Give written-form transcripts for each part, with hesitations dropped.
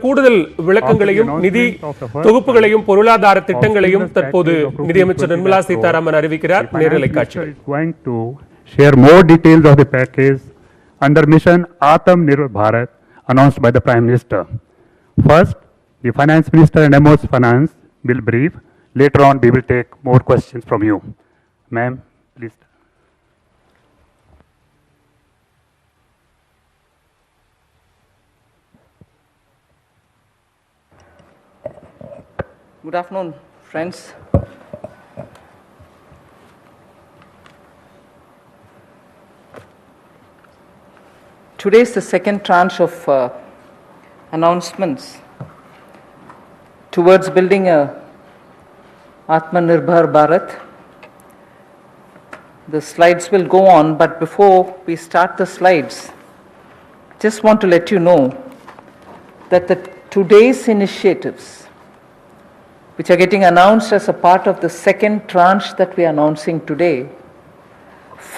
கூடுதல் விளக்கங்களையும் நிதி தொகுப்புகளையும் பொருளாதார திட்டங்களையும் தற்போது நிதியமைச்சர் நிர்மலா சீதாராமன் அறிவிக்கிறார். நேரலை காட்சிகள். Going to share more details of the package under mission Atmanirbhar Bharat announced by the Prime Minister. First, the Finance Minister and MO's Finance will brief. Later on, we will take more questions from you. Ma'am, please. Good afternoon, friends. Today is the second tranche of announcements towards building a Atmanirbhar Bharat. The slides will go on, but before we start the slides, just want to let you know that today's initiatives, which are getting announced as a part of the second tranche that we are announcing today,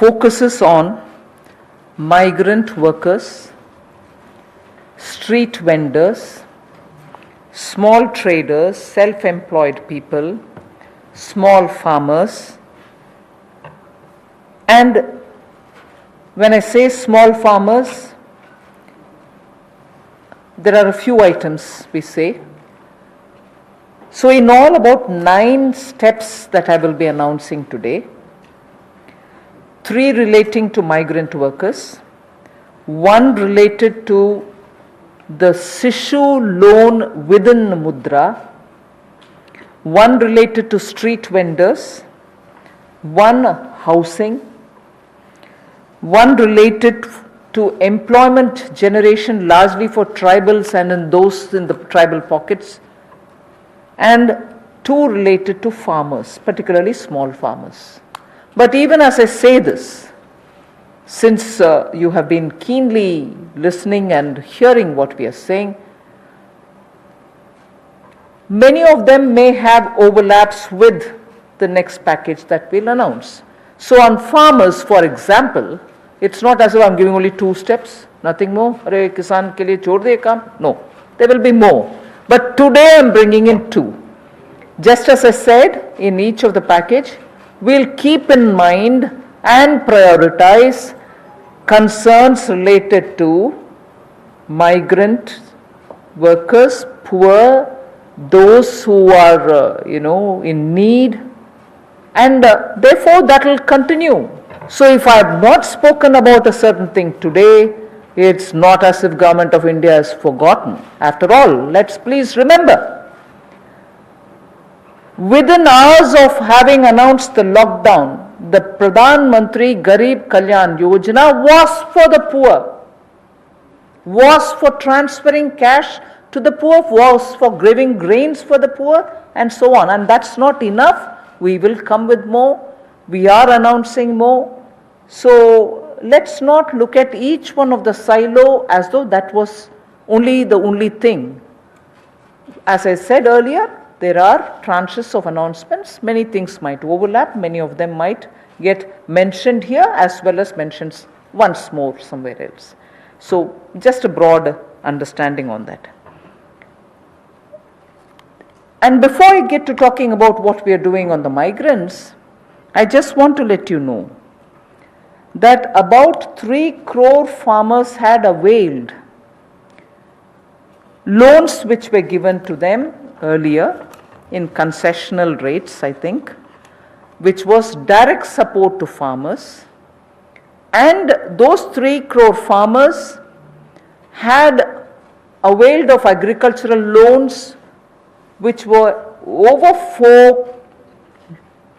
focuses on migrant workers, street vendors, small traders, self-employed people, small farmers. And when I say small farmers, there are a few items we say. So in all, about 9 steps that I will be announcing today, 3 relating to migrant workers, 1 related to the Sishu loan within Mudra, 1 related to street vendors, 1 housing, 1 related to employment generation largely for tribals and in those in the tribal pockets, and 2 related to farmers, particularly small farmers. But even as I say this, since you have been keenly listening and hearing what we are saying, many of them may have overlaps with the next package that we'll announce. So on farmers, for example, it's not as if I'm giving only 2 steps, nothing more. Arey kisan ke liye chhod de kaam. No, there will be more. But today I'm bringing in 2. Just as I said in each of the package, we'll keep in mind and prioritize concerns related to migrant workers, poor, those who are, in need, and therefore that will continue. So if I have not spoken about a certain thing today, it's not as if Government of India has forgotten. After all, let's please remember, within hours of having announced the lockdown, the Pradhan Mantri Garib Kalyan Yojana was for the poor, was for transferring cash to the poor, was for giving grains for the poor, and so on. And that's not enough. We will come with more. We are announcing more. So let's not look at each one of the silo as though that was the only thing. As I said earlier, there are tranches of announcements. Many things might overlap. Many of them might get mentioned here as well as mentioned once more somewhere else. So just a broad understanding on that. And before I get to talking about what we are doing on the migrants, I just want to let you know that about 3 crore farmers had availed loans which were given to them earlier in concessional rates, I think, which was direct support to farmers. And those 3 crore farmers had availed of agricultural loans which were over 4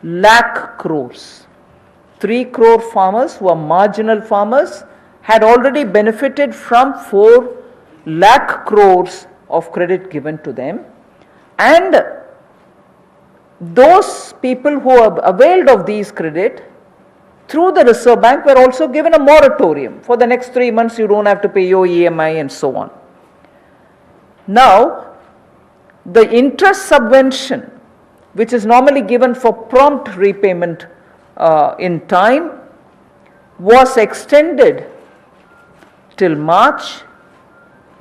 lakh crores. 3 crore farmers who are marginal farmers had already benefited from 4 lakh crores of credit given to them. And those people who have availed of these credit through the Reserve Bank were also given a moratorium. For the next 3 months you don't have to pay your EMI and so on. Now, the interest subvention, which is normally given for prompt repayment in time, was extended till March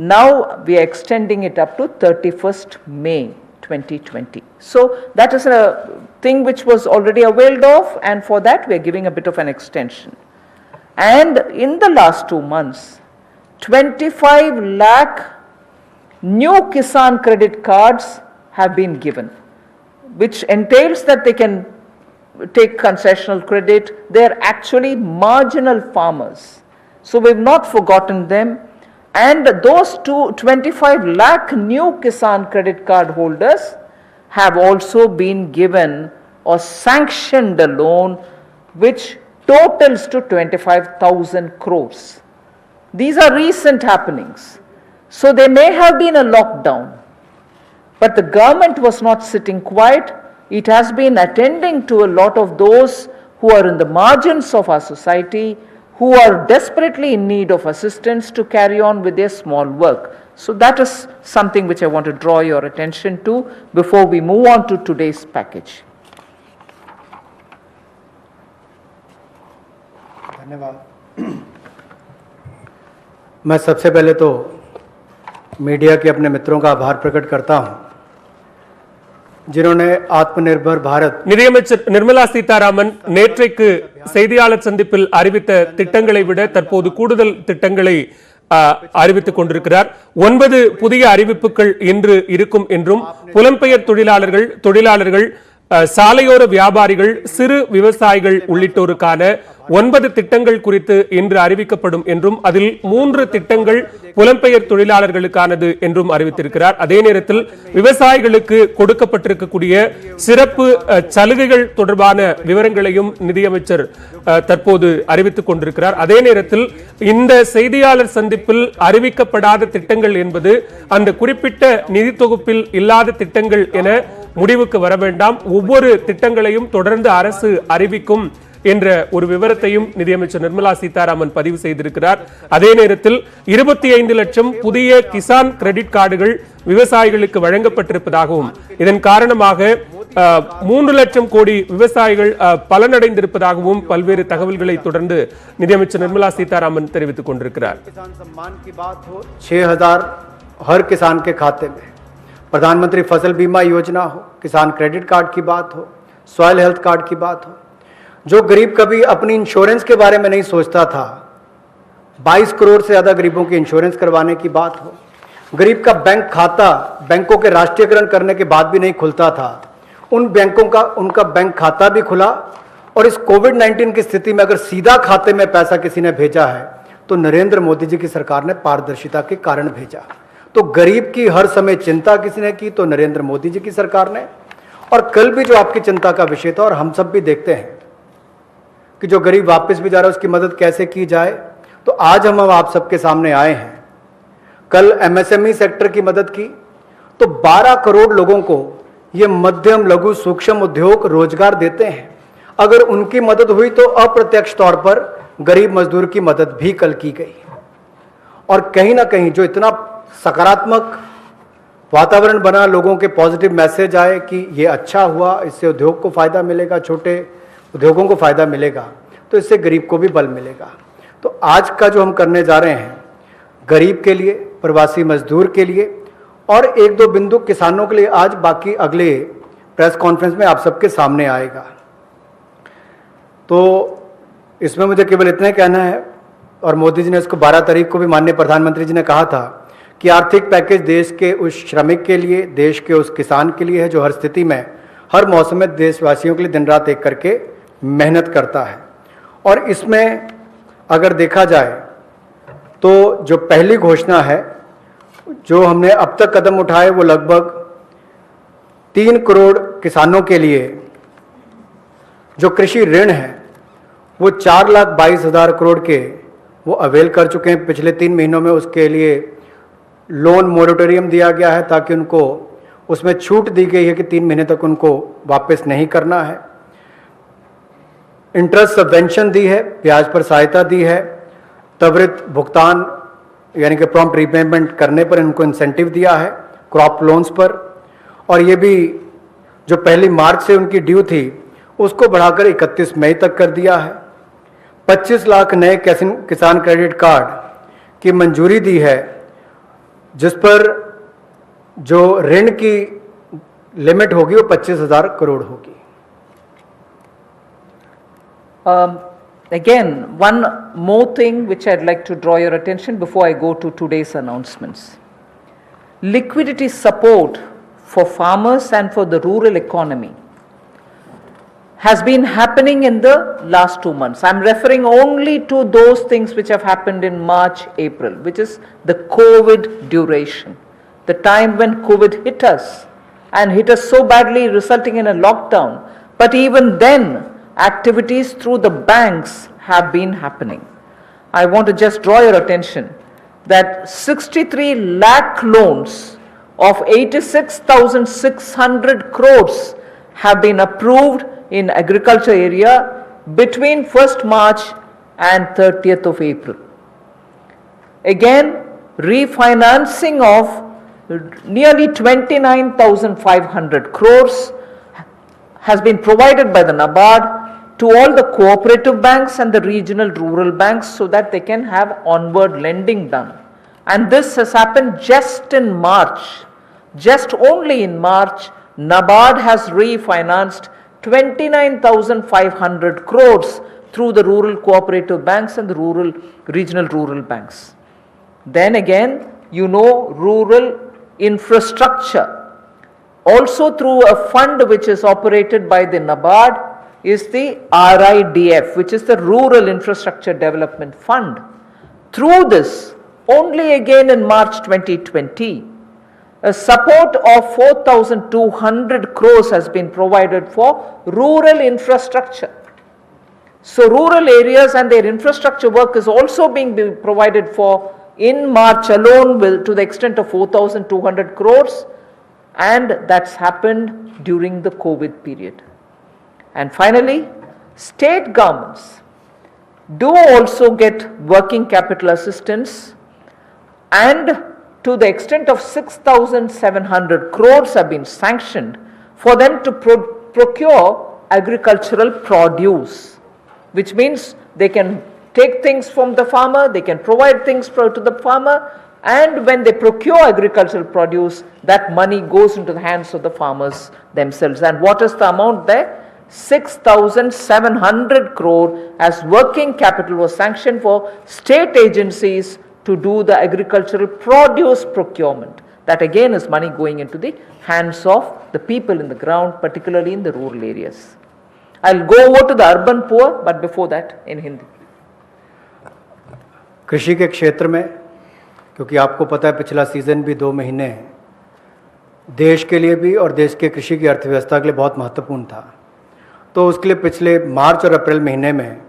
Now we are extending it up to 31st May 2020. So that is a thing which was already availed of, and for that we are giving a bit of an extension. And in the last 2 months, 25 lakh new Kisan credit cards have been given, which entails that they can take concessional credit. They are actually marginal farmers. So we've not forgotten them. And those 25 lakh new Kisan credit card holders have also been given or sanctioned a loan which totals to 25,000 crores. These are recent happenings. So there may have been a lockdown, but the government was not sitting quiet. It has been attending to a lot of those who are in the margins of our society, who are desperately in need of assistance to carry on with their small work. So that is something which I want to draw your attention to before we move on to today's package. धन्यवाद। मैं सबसे पहले तो media के अपने मित्रों का आभार प्रकट करता हूं, जिन्होंने आत्मनिर्भर भारत நிதியமைச்சர் நிர்மலா சீதாராமன் நேற்றைக்கு செய்தியாளர் சந்திப்பில் அறிவித்த திட்டங்களை விட தற்போது கூடுதல் திட்டங்களை அறிவித்துக் கொண்டிருக்கிறார். 9 புதிய அறிவிப்புகள் இன்று இருக்கும் என்றும் புலம்பெயர் தொழிலாளர்கள் சாலையோர வியாபாரிகள் சிறு விவசாயிகள் உள்ளிட்டோருக்கான 9 திட்டங்கள் குறித்து இன்று அறிவிக்கப்படும் என்றும் அதில் 3 திட்டங்கள் புலம்பெயர் தொழிலாளர்களுக்கானது என்றும் அறிவித்திருக்கிறார். அதே நேரத்தில் விவசாயிகளுக்கு கொடுக்கப்பட்டிருக்கக்கூடிய சிறப்பு சலுகைகள் தொடர்பான விவரங்களையும் நிதியமைச்சர் தற்போது அறிவித்துக் கொண்டிருக்கிறார். அதே நேரத்தில் இந்த செய்தியாளர் சந்திப்பில் அறிவிக்கப்படாத திட்டங்கள் என்பது அந்த குறிப்பிட்ட நிதி தொகுப்பில் இல்லாத திட்டங்கள் என முடிவுக்கு வர வேண்டாம். ஒவ்வொரு திட்டங்களையும் தொடர்ந்து அரசு அறிவிக்கும் என்ற ஒரு விவரத்தையும் நிதியமைச்சர் நிர்மலா சீதாராமன் பதிவு செய்திருக்கிறார். அதே நேரத்தில் 25 லட்சம் புதிய கிசான் கிரெடிட் கார்டுகள் விவசாயிகளுக்கு வழங்கப்பட்டிருப்பதாகவும் இதன் காரணமாக 3 லட்சம் கோடி விவசாயிகள் பலனடைந்திருப்பதாகவும் பல்வேறு தகவல்களை தொடர்ந்து நிதியமைச்சர் நிர்மலா சீதாராமன் தெரிவித்துக் கொண்டிருக்கிறார். किसान सम्मान की बात हो, 6,000 हर किसान के खाते में, प्रधानमंत्री फसल बीमा योजना हो, किसान क्रेडिट कार्ड की बात हो, सॉइल हेल्थ कार्ड की बात हो, जो गरीब कभी अपनी इंश्योरेंस के बारे में नहीं सोचता था, 22 करोड़ से ज़्यादा गरीबों की इंश्योरेंस करवाने की बात हो, गरीब का बैंक खाता बैंकों के राष्ट्रीयकरण करने के बाद भी नहीं खुलता था, उन बैंकों का उनका बैंक खाता भी खुला। और इस कोविड-19 की स्थिति में अगर सीधा खाते में पैसा किसी ने भेजा है तो नरेंद्र मोदी जी की सरकार ने पारदर्शिता के कारण भेजा। तो गरीब की हर समय चिंता किसी ने की तो नरेंद्र मोदी जी की सरकार ने। और कल भी जो आपकी चिंता का विषय था और हम सब भी देखते हैं कि जो गरीब वापस भी जा रहा है उसकी मदद कैसे की जाए, तो आज हम आप सबके सामने आए हैं। कल एमएसएमई सेक्टर की मदद की तो 12 करोड़ लोगों को ये मध्यम लघु सूक्ष्म उद्योग रोजगार देते हैं। अगर उनकी मदद हुई तो अप्रत्यक्ष तौर पर गरीब मजदूर की मदद भी कल की गई। और कहीं ना कहीं जो इतना सकारात्मक वातावरण बना, लोगों के पॉजिटिव मैसेज आए कि ये अच्छा हुआ, इससे उद्योग को फ़ायदा मिलेगा, छोटे उद्योगों को फ़ायदा मिलेगा, तो इससे गरीब को भी बल मिलेगा। तो आज का जो हम करने जा रहे हैं गरीब के लिए, प्रवासी मजदूर के लिए और 1-2 बिंदु किसानों के लिए, आज बाकी अगले प्रेस कॉन्फ्रेंस में आप सबके सामने आएगा। तो इसमें मुझे केवल इतना कहना है, और मोदी जी ने इसको 12 तारीख को भी माननीय प्रधानमंत्री जी ने कहा था कि आर्थिक पैकेज देश के उस श्रमिक के लिए, देश के उस किसान के लिए है जो हर स्थिति में, हर मौसम में देशवासियों के लिए दिन रात एक करके मेहनत करता है। और इसमें अगर देखा जाए तो जो पहली घोषणा है जो हमने अब तक कदम उठाए वो लगभग 3 करोड़ किसानों के लिए जो कृषि ऋण है वो 4,22,000 करोड़ के वो अवेल कर चुके हैं। पिछले 3 महीनों में उसके लिए लोन मोरेटोरियम दिया गया है ताकि उनको उसमें छूट दी गई है कि 3 महीने तक उनको वापस नहीं करना है। इंटरेस्ट सबवेंशन दी है, ब्याज पर सहायता दी है, त्वरित भुगतान यानी कि प्रॉम्प्ट रीपेमेंट करने पर इनको इंसेंटिव दिया है, क्रॉप लोन्स पर। और ये भी जो 1 मार्च से उनकी ड्यू थी उसको बढ़ाकर 31 मई तक कर दिया है। 25 लाख नए किसान क्रेडिट कार्ड की मंजूरी दी है जिस पर जो ऋण की लिमिट होगी वो 25,000 करोड़ होगी। Again, one more thing which I'd like to draw your attention before I go to today's announcements. Liquidity support for farmers and for the rural economy has been happening in the last 2 months. I'm referring only to those things which have happened in March, April, which is the COVID duration, the time when COVID hit us and hit us so badly, resulting in a lockdown. But even then, activities through the banks have been happening. I want to just draw your attention that 63 lakh loans of 86,600 crores have been approved in agriculture area between 1st March and 30th of April. Again, refinancing of nearly 29,500 crores has been provided by the NABARD to all the cooperative banks and the regional rural banks so that they can have onward lending done. And this has happened just in March. Just only in March, NABARD has refinanced 29,500 crores through the rural cooperative banks and the regional rural banks. Then again, you know, rural infrastructure, also through a fund which is operated by the NABARD, is the RIDF, which is the Rural Infrastructure Development Fund. Through this, only again in March 2020, a support of 4,200 crores has been provided for rural infrastructure. So rural areas and their infrastructure work is also being provided for in March alone to the extent of 4,200 crores, and that's happened during the COVID period. And finally, state governments do also get working capital assistance, and to the extent of 6,700 crores have been sanctioned for them to procure agricultural produce, which means they can take things from the farmer, they can provide things to the farmer, and when they procure agricultural produce, that money goes into the hands of the farmers themselves. And what is the amount there? 6,700 crore as working capital was sanctioned for state agencies to do the agricultural produce procurement. That again is money going into the hands of the people in the ground, particularly in the rural areas. I'll go over to the urban poor, but before that in Hindi. कृषि के क्षेत्र में, क्योंकि आपको पता है पिछला season भी 2 महीने देश के लिए भी और देश के कृषि की अर्थव्यवस्था के लिए बहुत महत्वपूर्ण था, तो उसके लिए पिछले मार्च और अप्रैल महीने में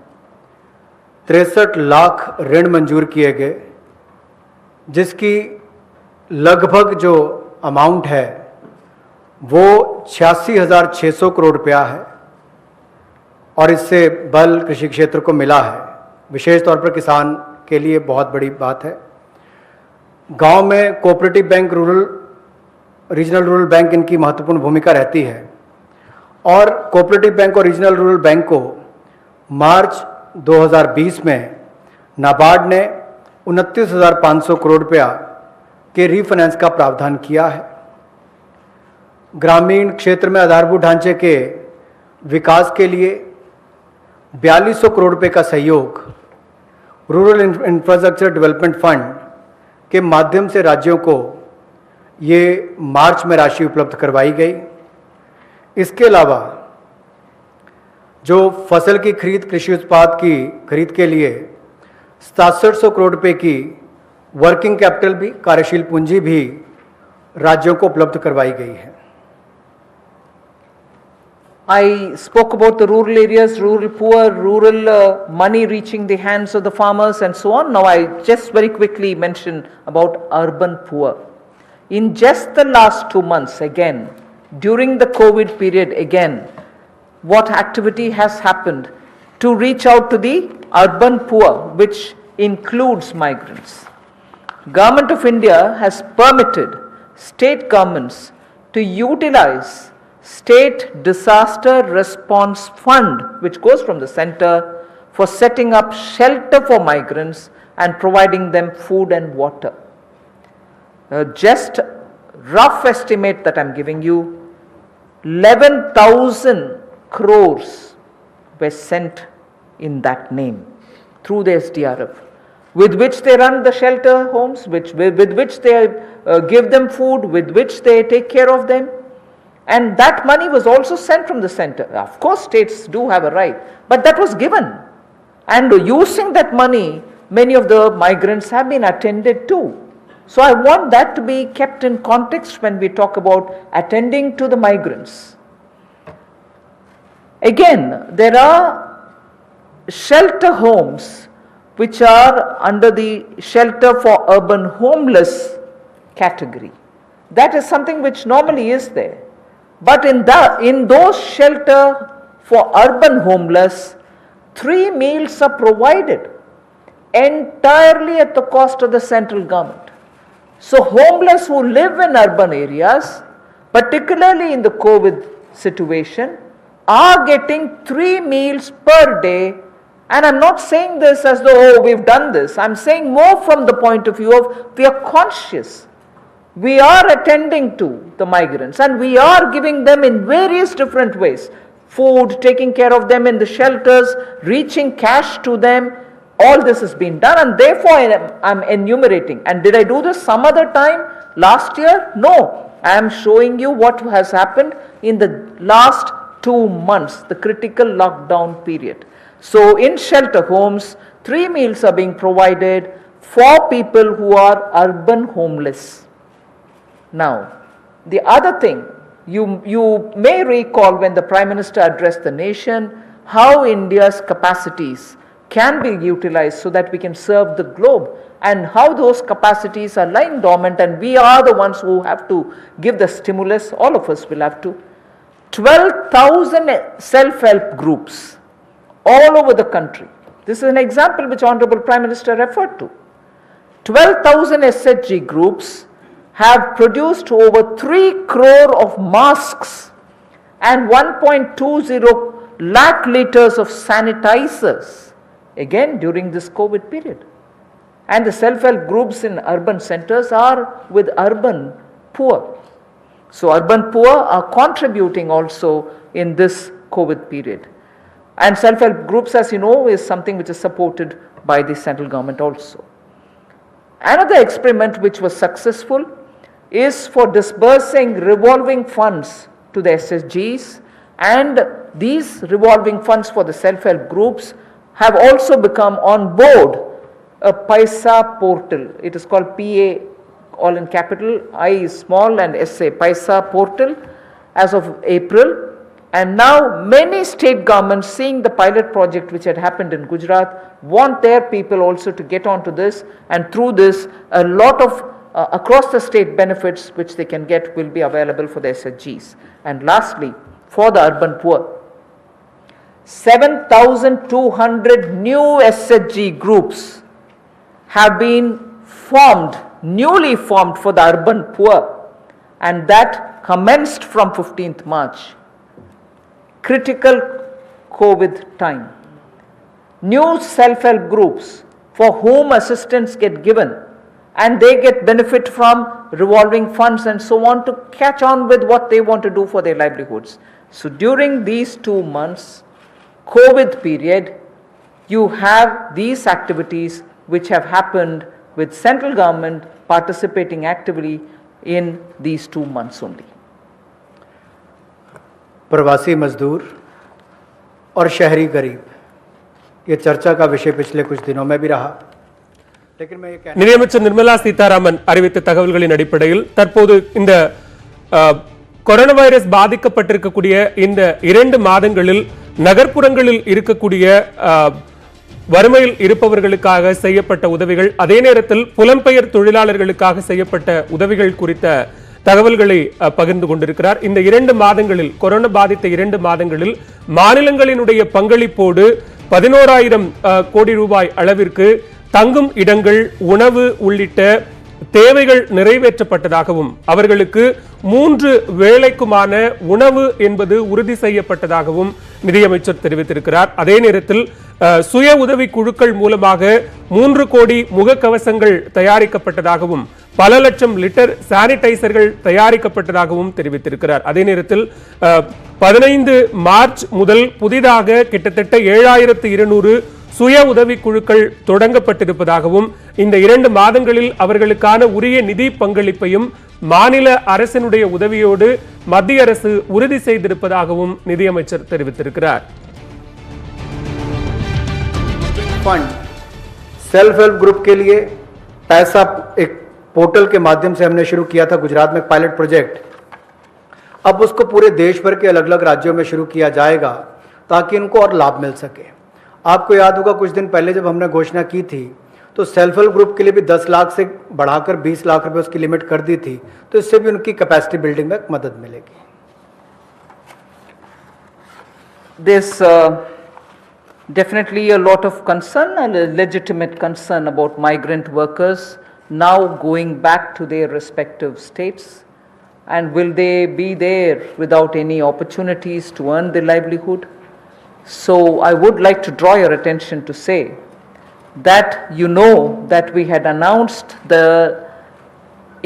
63 लाख ऋण मंजूर किए गए, जिसकी लगभग जो अमाउंट है वो 86,600 करोड़ रुपया है, और इससे बल कृषि क्षेत्र को मिला है। विशेष तौर पर किसान के लिए बहुत बड़ी बात है। गांव में cooperative bank, regional rural bank इनकी महत्वपूर्ण भूमिका रहती है, और कोऑपरेटिव बैंक और रीजनल रूरल बैंक को मार्च 2020 में नाबार्ड ने 29,500 करोड़ रुपया के रीफाइनेंस का प्रावधान किया है। ग्रामीण क्षेत्र में आधारभूत ढांचे के विकास के लिए 4200 करोड़ रुपए का सहयोग रूरल इंफ्रास्ट्रक्चर डेवलपमेंट फंड के माध्यम से राज्यों को ये मार्च में राशि उपलब्ध करवाई गई। इसके अलावा जो फसल की खरीद, कृषि उत्पाद की खरीद के लिए 6700 करोड़ रुपए की वर्किंग कैपिटल भी, कार्यशील पूंजी भी राज्यों को उपलब्ध करवाई गई है। I spoke about the rural areas, rural poor, rural money reaching the hands of the farmers and so on. Now I just very quickly mention about urban poor. In just the last 2 months, again, during the COVID period, again, what activity has happened to reach out to the urban poor, which includes migrants. Government of India has permitted state governments to utilize State Disaster Response Fund, which goes from the center, for setting up shelter for migrants and providing them food and water. just rough estimate that I'm giving you, 11,000 crores were sent in that name through the SDRF, with which they run the shelter homes, with which they give them food, with which they take care of them. And that money was also sent from the center. Of course, states do have a right, but that was given. And using that money, many of the migrants have been attended to. So I want that to be kept in context when we talk about attending to the migrants. Again, there are shelter homes which are under the shelter for urban homeless category. That is something which normally is there. But in those shelter for urban homeless, 3 meals are provided entirely at the cost of the central government. So homeless who live in urban areas, particularly in the COVID situation, are getting 3 meals per day. And I'm not saying this as though, oh, we've done this. I'm saying more from the point of view of we are conscious. We are attending to the migrants and we are giving them in various different ways. Food, taking care of them in the shelters, reaching cash to them. All this has been done, and therefore I'm enumerating. And did I do this some other time last year? No. I am showing you what has happened in the last 2 months, the critical lockdown period. So in shelter homes, 3 meals are being provided for people who are urban homeless. Now, the other thing, you may recall when the Prime Minister addressed the nation, how India's capacities can be utilized so that we can serve the globe, and how those capacities are lying dormant and we are the ones who have to give the stimulus. All of us will have to. 12,000 self-help groups all over the country. This is an example which Honorable Prime Minister referred to. 12,000 SHG groups have produced over 3 crore of masks and 1.20 lakh liters of sanitizers, again during this COVID period. And the self-help groups in urban centers are with urban poor. So urban poor are contributing also in this COVID period. And self-help groups, as you know, is something which is supported by the central government also. Another experiment which was successful is for disbursing revolving funds to the SSGs, and these revolving funds for the self-help groups have also become on board a Paisa portal. It is called PA, all in capital, I is small and SA, Paisa portal, as of April. And now many state governments, seeing the pilot project which had happened in Gujarat, want their people also to get onto this, and through this a lot of across the state benefits which they can get will be available for the SHGs. And lastly, for the urban poor, 7,200 new SHG groups have been formed, newly formed for the urban poor, and that commenced from 15th March. Critical COVID time. New self-help groups for whom assistance get given, and they get benefit from revolving funds and so on to catch on with what they want to do for their livelihoods. So during these 2 months, COVID period, you have these activities which have happened with central government participating actively in these 2 months only. प्रवासी मजदूर और शहरी गरीब, ये चर्चा का विषय पिछले कुछ दिनों में भी रहा. நிதியமைச்சர் நிர்மலா சீதாராமன் அறிவித்த தகவல்களின் அடிப்படையில் தற்போது இந்த கொரோனா வைரஸ் பாதிக்கப்பட்டிருக்கக்கூடிய இந்த 2 மாதங்களில் நகர்ப்புறங்களில் இருக்கக்கூடிய வறுமையில் இருப்பவர்களுக்காக செய்யப்பட்ட உதவிகள், அதே நேரத்தில் புலம்பெயர் தொழிலாளர்களுக்காக செய்யப்பட்ட உதவிகள் குறித்த தகவல்களை பகிர்ந்து கொண்டிருக்கிறார். இந்த 2 மாதங்களில், கொரோனா பாதித்த 2 மாதங்களில் மாநிலங்களினுடைய பங்களிப்போடு 11,000 கோடி ரூபாய் அளவிற்கு தங்கும் இடங்கள், உணவு உள்ளிட்ட தேவைகள் நிறைவேற்றப்பட்டதாகவும், அவர்களுக்கு 3 வேளைக்குமான உணவு என்பது உறுதி செய்யப்பட்டதாகவும் நிதியமைச்சர் தெரிவித்திருக்கிறார். அதே நேரத்தில் சுய உதவி குழுக்கள் மூலமாக 3 கோடி முகக்கவசங்கள் தயாரிக்கப்பட்டதாகவும், பல லட்சம் லிட்டர் சானிடைசர்கள் தயாரிக்கப்பட்டதாகவும் தெரிவித்திருக்கிறார். அதே நேரத்தில் 15 மார்ச் முதல் புதிதாக கிட்டத்தட்ட 7200 சுய உதவி குழுக்கள் தொடங்கப்பட்டிருப்பதாகவும் இந்த 2 மாதங்களில் அவர்களுக்கான உரிய நிதி பங்களிப்பையும் மாநில அரசினுடைய உதவியோடு மத்திய அரசு உறுதி செய்திருப்பதாகவும் நிதியமைச்சர் தெரிவித்திருக்கிறார். फंड सेल्फ हेल्प ग्रुप के लिए पैसा एक पोर्टल के माध्यम से हमने शुरू किया था गुजरात में पायलट प्रोजेक्ट। अब उसको पूरे देश भर के अलग अलग राज्यों में शुरू किया जाएगा ताकि इनको और लाभ मिल सके। आपको याद होगा कुछ दिन पहले जब हमने घोषणा की थी तो सेल्फ हेल्प ग्रुप के लिए भी 10 लाख से बढ़ाकर 20 लाख रुपए उसकी लिमिट कर दी थी, तो इससे भी उनकी कैपेसिटी बिल्डिंग में मदद मिलेगी। There's definitely a lot of concern and a legitimate concern about migrant workers now going back to their respective states, and will they be there without any opportunities to earn their livelihood? So I would like to draw your attention to say that you know that we had announced the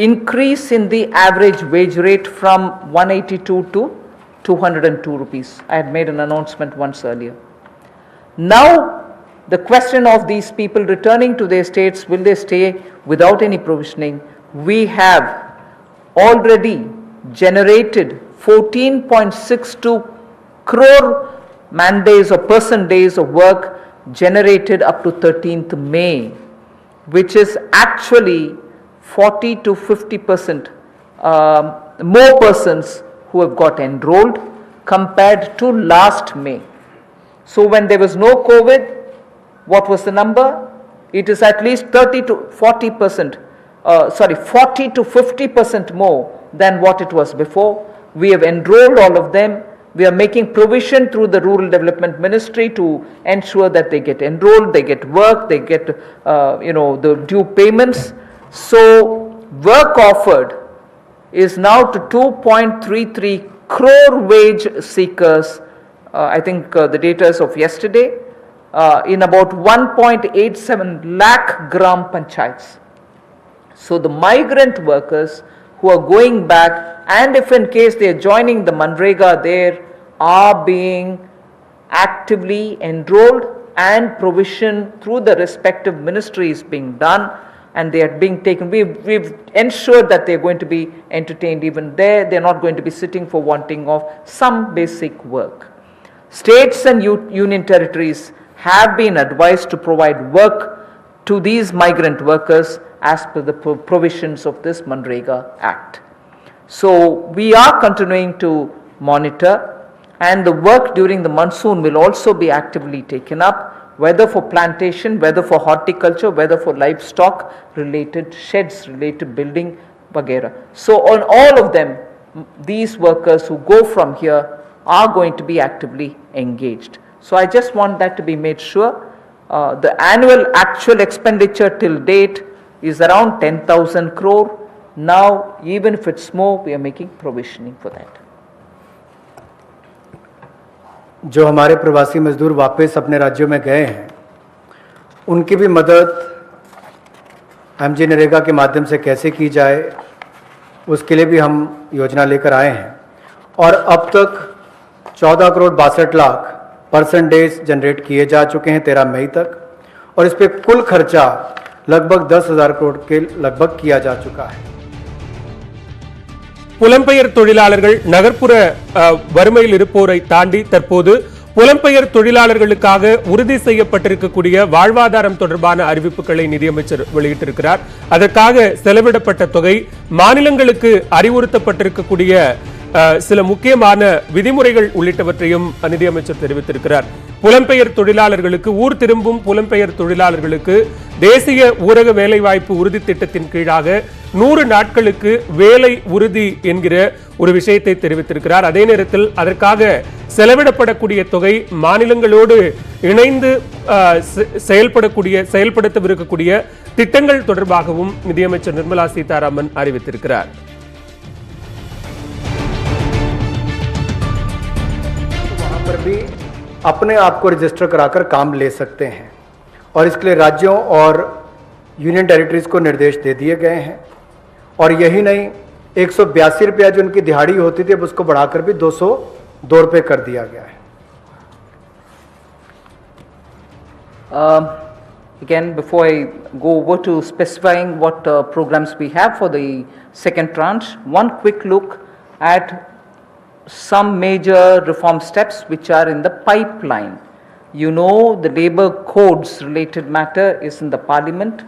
increase in the average wage rate from 182 to 202 rupees. I had made an announcement once earlier. Now the question of these people returning to their states, will they stay without any provisioning? We have already generated 14.62 crore man days or person days of work generated up to 13th May, which is actually 40 to 50% more persons who have got enrolled compared to last May. So when there was no COVID, what was the number? It is at least 40 to 50% more than what it was before. We have enrolled all of them. We are making provision through the Rural Development Ministry to ensure that they get enrolled, they get work, they get the due payments. So work offered is now to 2.33 crore wage seekers. I think the data is of yesterday, in about 1.87 lakh gram panchayats. So the migrant workers who are going back, and if in case they are joining the Manrega there, are being actively enrolled and provision through the respective ministries being done, and they are being taken. We've ensured that they're going to be entertained even there. They're not going to be sitting for wanting of some basic work. States and union territories have been advised to provide work to these migrant workers as per the provisions of this Manrega Act. So we are continuing to monitor, and the work during the monsoon will also be actively taken up, whether for plantation, whether for horticulture, whether for livestock related sheds, related building, vagera. So on all of them, these workers who go from here are going to be actively engaged. So I just want that to be made sure. The annual actual expenditure till date is around 10,000 crore. Now, even if it's more, we are making provisioning for that. जो हमारे प्रवासी मजदूर वापस अपने राज्यों में गए हैं, उनकी भी मदद एमजी नरेगा के माध्यम से कैसे की जाए, उसके लिए भी हम योजना लेकर आए हैं। और अब तक 14 crore 62 lakh person days generate किए जा चुके हैं 13 मई तक, और इस पे कुल खर्चा लगभग 10,000 करोड़ के लगभग किया जा चुका है। புலம்பெயர் தொழிலாளர்கள் நகர்ப்புற வறுமையில் இருப்போரை தாண்டி தற்போது புலம்பெயர் தொழிலாளர்களுக்காக உறுதி செய்யப்பட்டிருக்கக்கூடிய வாழ்வாதாரம் தொடர்பான அறிவிப்புகளை நிதியமைச்சர் வெளியிட்டிருக்கிறார். அதற்காக செலவிடப்பட்ட தொகை, மாநிலங்களுக்கு அறிவுறுத்தப்பட்டிருக்கக்கூடிய சில முக்கியமான விதிமுறைகள் உள்ளிட்டவற்றையும் நிதியமைச்சர் தெரிவித்திருக்கிறார். புலம்பெயர் தொழிலாளர்களுக்கு, ஊர் திரும்பும் புலம்பெயர் தொழிலாளர்களுக்கு தேசிய ஊரக வேலைவாய்ப்பு உறுதி திட்டத்தின் கீழாக 100 நாட்களுக்கு வேலை உறுதி என்கிற ஒரு விஷயத்தை தெரிவித்திருக்கிறார். அதே நேரத்தில் அதற்காக செலவிடப்படக்கூடிய தொகை மாநிலங்களோடு இணைந்து செயல்படுத்தவிருக்கக்கூடிய திட்டங்கள் தொடர்பாகவும் நிதியமைச்சர் நிர்மலா சீதாராமன் அறிவித்திருக்கிறார். पर भी अपने आप को रजिस्टर कराकर काम ले सकते हैं, और इसके लिए राज्यों और यूनियन टेरिटरीज को निर्देश दे दिए गए हैं और यही नहीं, 182 रुपया जो उनकी दिहाड़ी होती थी अब उसको बढ़ाकर भी 202 रुपये कर दिया गया है। Again, before I go over to specifying what programs we have for the second tranche, one quick look at some major reform steps which are in the pipeline. You know, the labor codes related matter is in the parliament.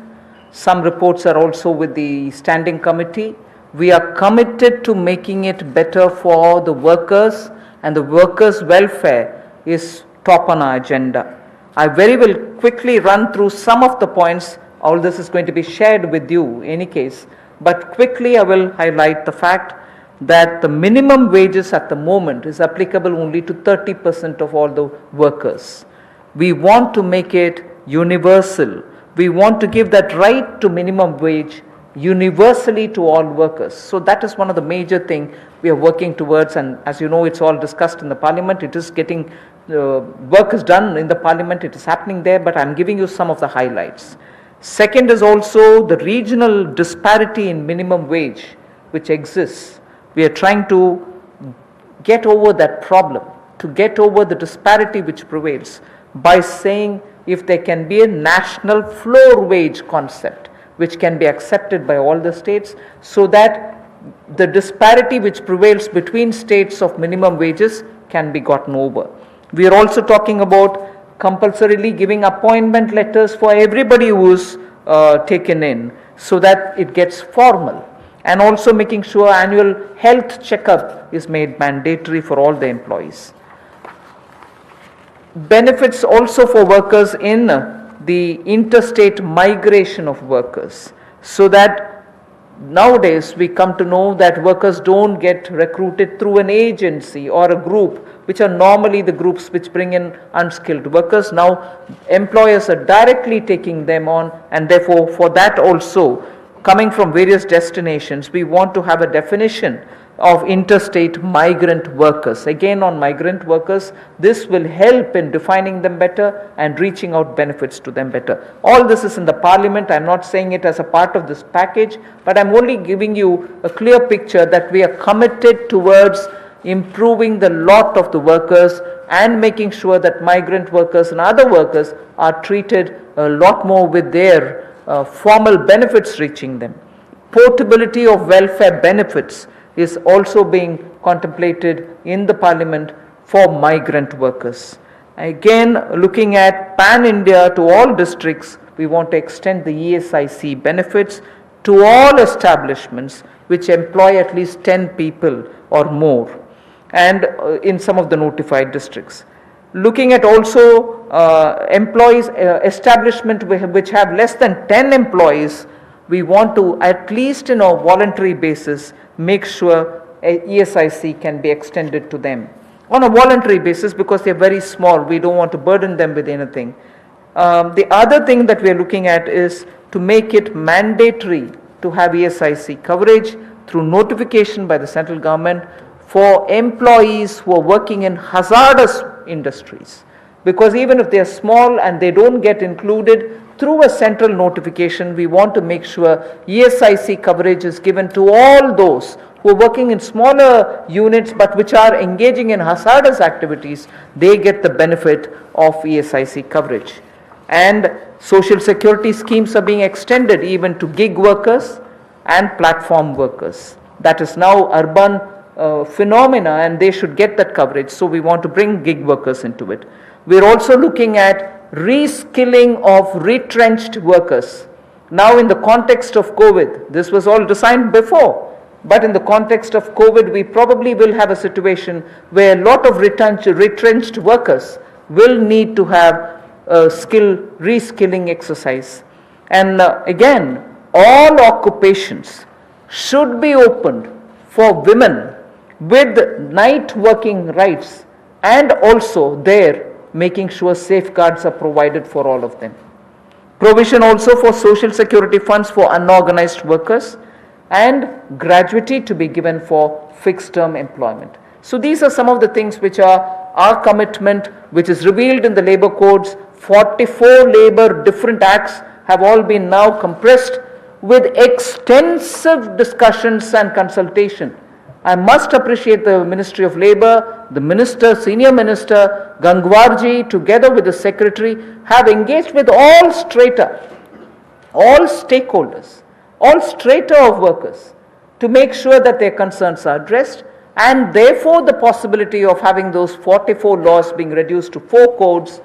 Some reports are also with the standing committee. We are committed to making it better for the workers, and the workers' welfare is top on our agenda. I very will quickly run through some of the points. All this is going to be shared with you in any case, but quickly I will highlight the fact that the minimum wages at the moment is applicable only to 30% of all the workers. We want to make it universal. We want to give that right to minimum wage universally to all workers. So that is one of the major things we are working towards, and as you know, it's all discussed in the parliament. It is getting, work is done in the parliament, it is happening there, but I'm giving you some of the highlights. Second is also the regional disparity in minimum wage which exists. We are trying to get over that problem, to get over the disparity which prevails by saying if there can be a national floor wage concept which can be accepted by all the states, so that the disparity which prevails between states of minimum wages can be gotten over. We are also talking about compulsorily giving appointment letters for everybody who is taken in, so that it gets formal, and also making sure annual health checkup is made mandatory for all the employees. Benefits also for workers in the interstate migration of workers, so that nowadays we come to know that workers don't get recruited through an agency or a group, which are normally the groups which bring in unskilled workers. Now employers are directly taking them on, and therefore for that also, coming from various destinations, we want to have a definition of interstate migrant workers. Again, on migrant workers, this will help in defining them better and reaching out benefits to them better. All this is in the parliament. I'm not saying it as a part of this package, but I'm only giving you a clear picture that we are committed towards improving the lot of the workers and making sure that migrant workers and other workers are treated a lot more with their formal benefits reaching them. Portability of welfare benefits is also being contemplated in the parliament for migrant workers. Again, looking at pan-India to all districts, we want to extend the ESIC benefits to all establishments which employ at least 10 people or more, and in some of the notified districts. Looking at also employees, establishment which have less than 10 employees, we want to, at least in a voluntary basis, make sure ESIC can be extended to them on a voluntary basis, because they are very small. We don't want to burden them with anything. The other thing that we are looking at is to make it mandatory to have ESIC coverage through notification by the central government for employees who are working in hazardous industries, because even if they are small and they don't get included through a central notification, we want to make sure ESIC coverage is given to all those who are working in smaller units but which are engaging in hazardous activities. They get the benefit of ESIC coverage. And social security schemes are being extended even to gig workers and platform workers. That is now urban phenomena, and they should get that coverage. So we want to bring gig workers into it. We're also looking at reskilling of retrenched workers. Now in the context of COVID, this was all designed before, but in the context of COVID, we probably will have a situation where a lot of retrenched workers will need to have a reskilling exercise. And again, all occupations should be opened for women with night working rights, and also there making sure safeguards are provided for all of them. Provision also for social security funds for unorganized workers, and gratuity to be given for fixed term employment. So these are some of the things which are our commitment, which is revealed in the labor codes. 44 labor different acts have all been now compressed with extensive discussions and consultation. I must appreciate the Ministry of Labour, the Minister, Senior Minister Gangwarji, together with the Secretary, have engaged with all strata, all stakeholders, all strata of workers, to make sure that their concerns are addressed, and therefore the possibility of having those 44 laws being reduced to 4 codes,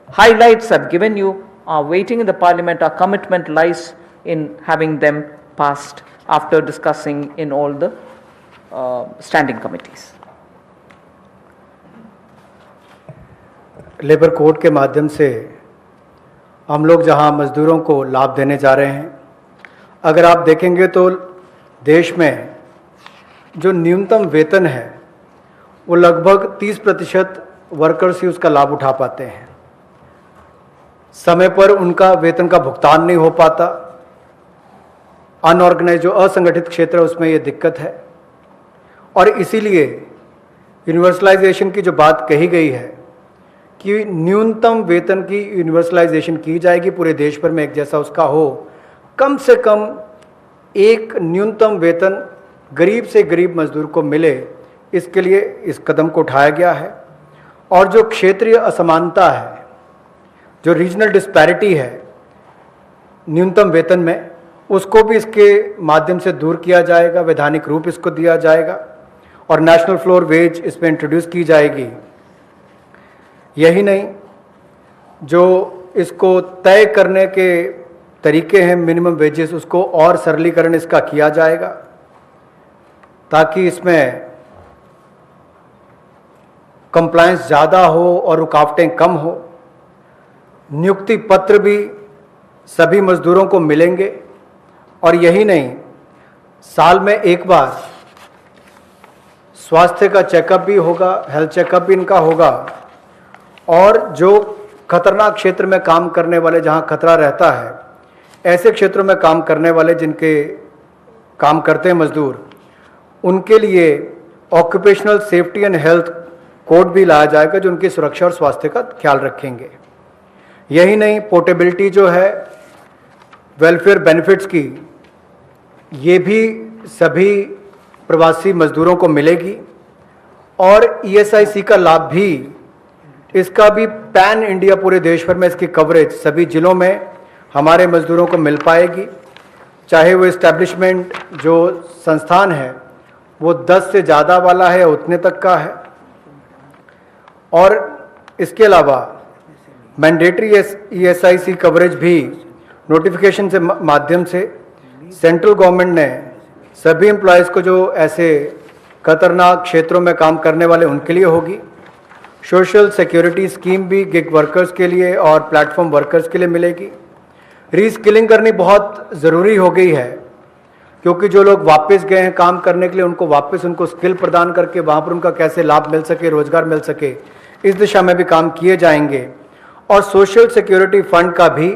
highlights I've given you, are waiting in the Parliament. Our commitment lies in having them passed after discussing in all the standing committees. Labour code के माध्यम से हम लोग जहां मजदूरों को लाभ देने जा रहे हैं, अगर आप देखेंगे तो देश में जो न्यूनतम वेतन है वो लगभग 30% वर्कर्स ही उसका लाभ उठा पाते हैं। समय पर उनका वेतन का भुगतान नहीं हो पाता। अनऑर्गेनाइज जो असंगठित क्षेत्र है उसमें ये दिक्कत है, और इसीलिए यूनिवर्सलाइजेशन की जो बात कही गई है कि न्यूनतम वेतन की यूनिवर्सलाइजेशन की जाएगी, पूरे देश भर में एक जैसा उसका हो, कम से कम एक न्यूनतम वेतन गरीब से गरीब मजदूर को मिले, इसके लिए इस कदम को उठाया गया है। और जो क्षेत्रीय असमानता है, जो रीजनल डिस्पैरिटी है न्यूनतम वेतन में, उसको भी इसके माध्यम से दूर किया जाएगा, वैधानिक रूप इसको दिया जाएगा और नेशनल फ्लोर वेज इसमें इंट्रोड्यूस की जाएगी। यही नहीं, जो इसको तय करने के तरीके हैं मिनिमम वेजेस, उसको और सरलीकरण इसका किया जाएगा ताकि इसमें कंप्लायंस ज़्यादा हो और रुकावटें कम हो। नियुक्ति पत्र भी सभी मजदूरों को मिलेंगे, और यही नहीं, साल में एक बार स्वास्थ्य का चेकअप भी होगा, हेल्थ चेकअप भी इनका होगा, और जो खतरनाक क्षेत्र में काम करने वाले, जहां खतरा रहता है, ऐसे क्षेत्रों में काम करने वाले जिनके काम करते हैं मजदूर, उनके लिए occupational safety and health code भी लाया जाएगा जो उनकी सुरक्षा और स्वास्थ्य का ख्याल रखेंगे। यही नहीं, पोर्टेबिलिटी जो है वेलफेयर बेनिफिट्स की, ये भी सभी प्रवासी मजदूरों को मिलेगी, और ईएसआईसी का लाभ भी, इसका भी पैन इंडिया पूरे देश भर में इसकी कवरेज सभी जिलों में हमारे मजदूरों को मिल पाएगी, चाहे वो इस्टेब्लिशमेंट जो संस्थान है वो 10 से ज़्यादा वाला है या उतने तक का है। और इसके अलावा मैंडेटरी ईएसआईसी कवरेज भी नोटिफिकेशन से माध्यम से सेंट्रल गवर्नमेंट ने सभी एम्प्लॉयज़ को जो ऐसे खतरनाक क्षेत्रों में काम करने वाले उनके लिए होगी। सोशल सिक्योरिटी स्कीम भी गिग वर्कर्स के लिए और प्लेटफॉर्म वर्कर्स के लिए मिलेगी। रीस्किलिंग करनी बहुत ज़रूरी हो गई है, क्योंकि जो लोग वापस गए हैं काम करने के लिए, उनको वापस उनको स्किल प्रदान करके वहाँ पर उनका कैसे लाभ मिल सके, रोजगार मिल सके, इस दिशा में भी काम किए जाएंगे। और सोशल सिक्योरिटी फंड का भी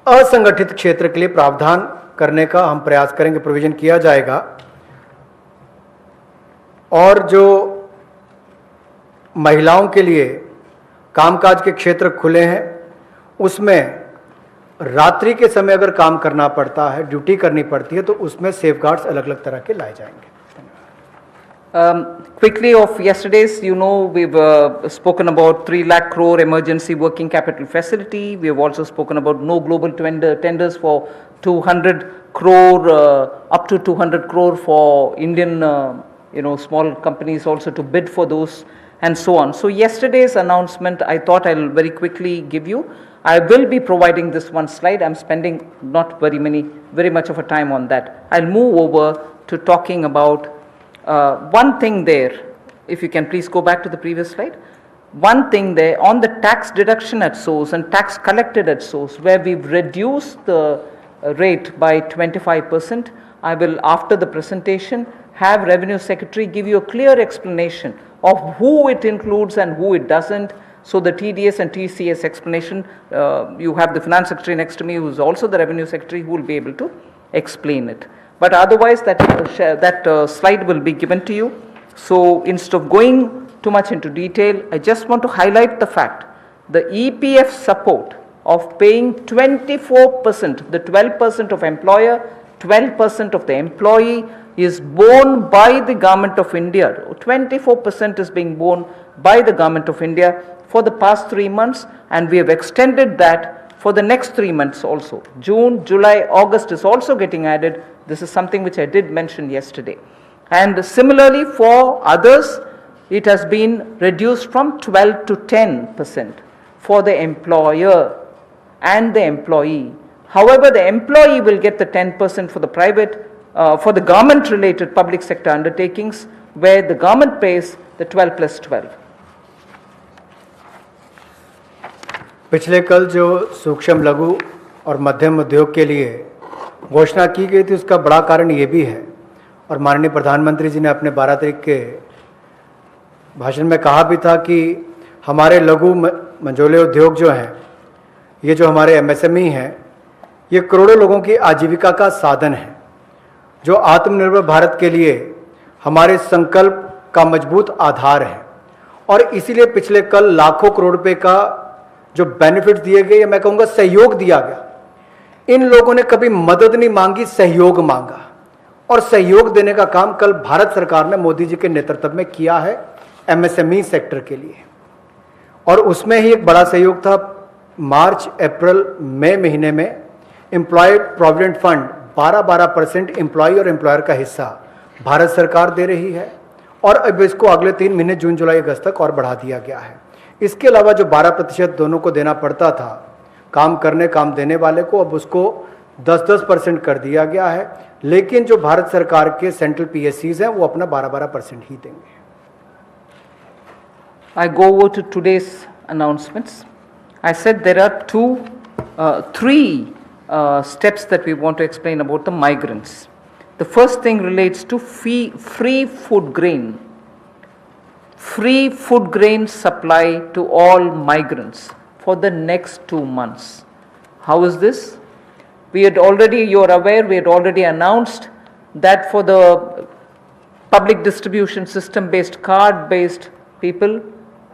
असंगठित क्षेत्र के लिए प्रावधान करने का हम प्रयास करेंगे, प्रोविजन किया जाएगा। और जो महिलाओं के लिए कामकाज के क्षेत्र खुले हैं, उसमें रात्रि के समय अगर काम करना पड़ता है, ड्यूटी करनी पड़ती है, तो उसमें सेफगार्ड्स अलग अलग तरह के लाए जाएंगे। Quickly of yesterday's, you know, we've spoken about 3 lakh crore emergency working capital facility. We have also spoken about no global tenders for 200 crore, up to 200 crore for Indian, small companies also to bid for those, and so on. So yesterday's announcement, I thought I'll very quickly give you. I will be providing this one slide. I'm spending not very much of a time on that. I'll move over to talking about one thing there. If you can please go back to the previous slide. One thing there on the tax deduction at source and tax collected at source, where we've reduced the rate by 25%. I will, after the presentation, have Revenue Secretary give you a clear explanation of who it includes and who it doesn't. So the TDS and TCS explanation, you have the Finance Secretary next to me, who is also the Revenue Secretary, who will be able to explain it. But otherwise, that slide will be given to you. So instead of going too much into detail, I just want to highlight the fact the EPF support of paying 24%, the 12% of employer, 12% of the employee is borne by the Government of India. 24% is being borne by the Government of India for the past 3 months, and we have extended that for the next 3 months also. June, July, August is also getting added. This is something which I did mention yesterday. And similarly for others, it has been reduced from 12 to 10% for the employer and the employee. However, the employee will get the 10% for the private, for the government-related public sector undertakings, where the government pays the 12 plus 12. पिछले कल जो सूक्ष्म लघु और मध्यम उद्योग के लिए घोषणा की गई थी, उसका बड़ा कारण ये भी है, और माननीय प्रधानमंत्री जी ने अपने 12 तारीख के भाषण में कहा भी था कि हमारे लघु मंझोले उद्योग जो हैं, ये जो हमारे एमएसएमई हैं, ये करोड़ों लोगों की आजीविका का साधन है, जो आत्मनिर्भर भारत के लिए हमारे संकल्प का मजबूत आधार है। और इसीलिए पिछले कल लाखों करोड़ रुपए का जो बेनिफिट दिए गए, या मैं कहूँगा सहयोग दिया गया। इन लोगों ने कभी मदद नहीं मांगी, सहयोग मांगा, और सहयोग देने का काम कल भारत सरकार ने मोदी जी के नेतृत्व में किया है एमएसएमई सेक्टर के लिए। और उसमें ही एक बड़ा सहयोग था, मार्च, अप्रैल, मई महीने में एम्प्लॉय प्रोविडेंट फंड 12% एम्प्लॉय और एम्प्लॉयर का हिस्सा भारत सरकार दे रही है, और अब इसको अगले 3 महीने जून, जुलाई, अगस्त तक और बढ़ा दिया गया है। इसके अलावा जो 12% दोनों को देना पड़ता था, काम करने काम देने वाले को, अब उसको 10% कर दिया गया है। लेकिन जो भारत सरकार के सेंट्रल पीएससीज हैं, वो अपना 12% ही देंगे। I go over to today's announcements. I said there are three steps that we want to explain about the migrants. The first thing relates to free food grain. Free food grain supply to all migrants for the next 2 months. How is this? You're aware, we had already announced that for the public distribution system based, card based people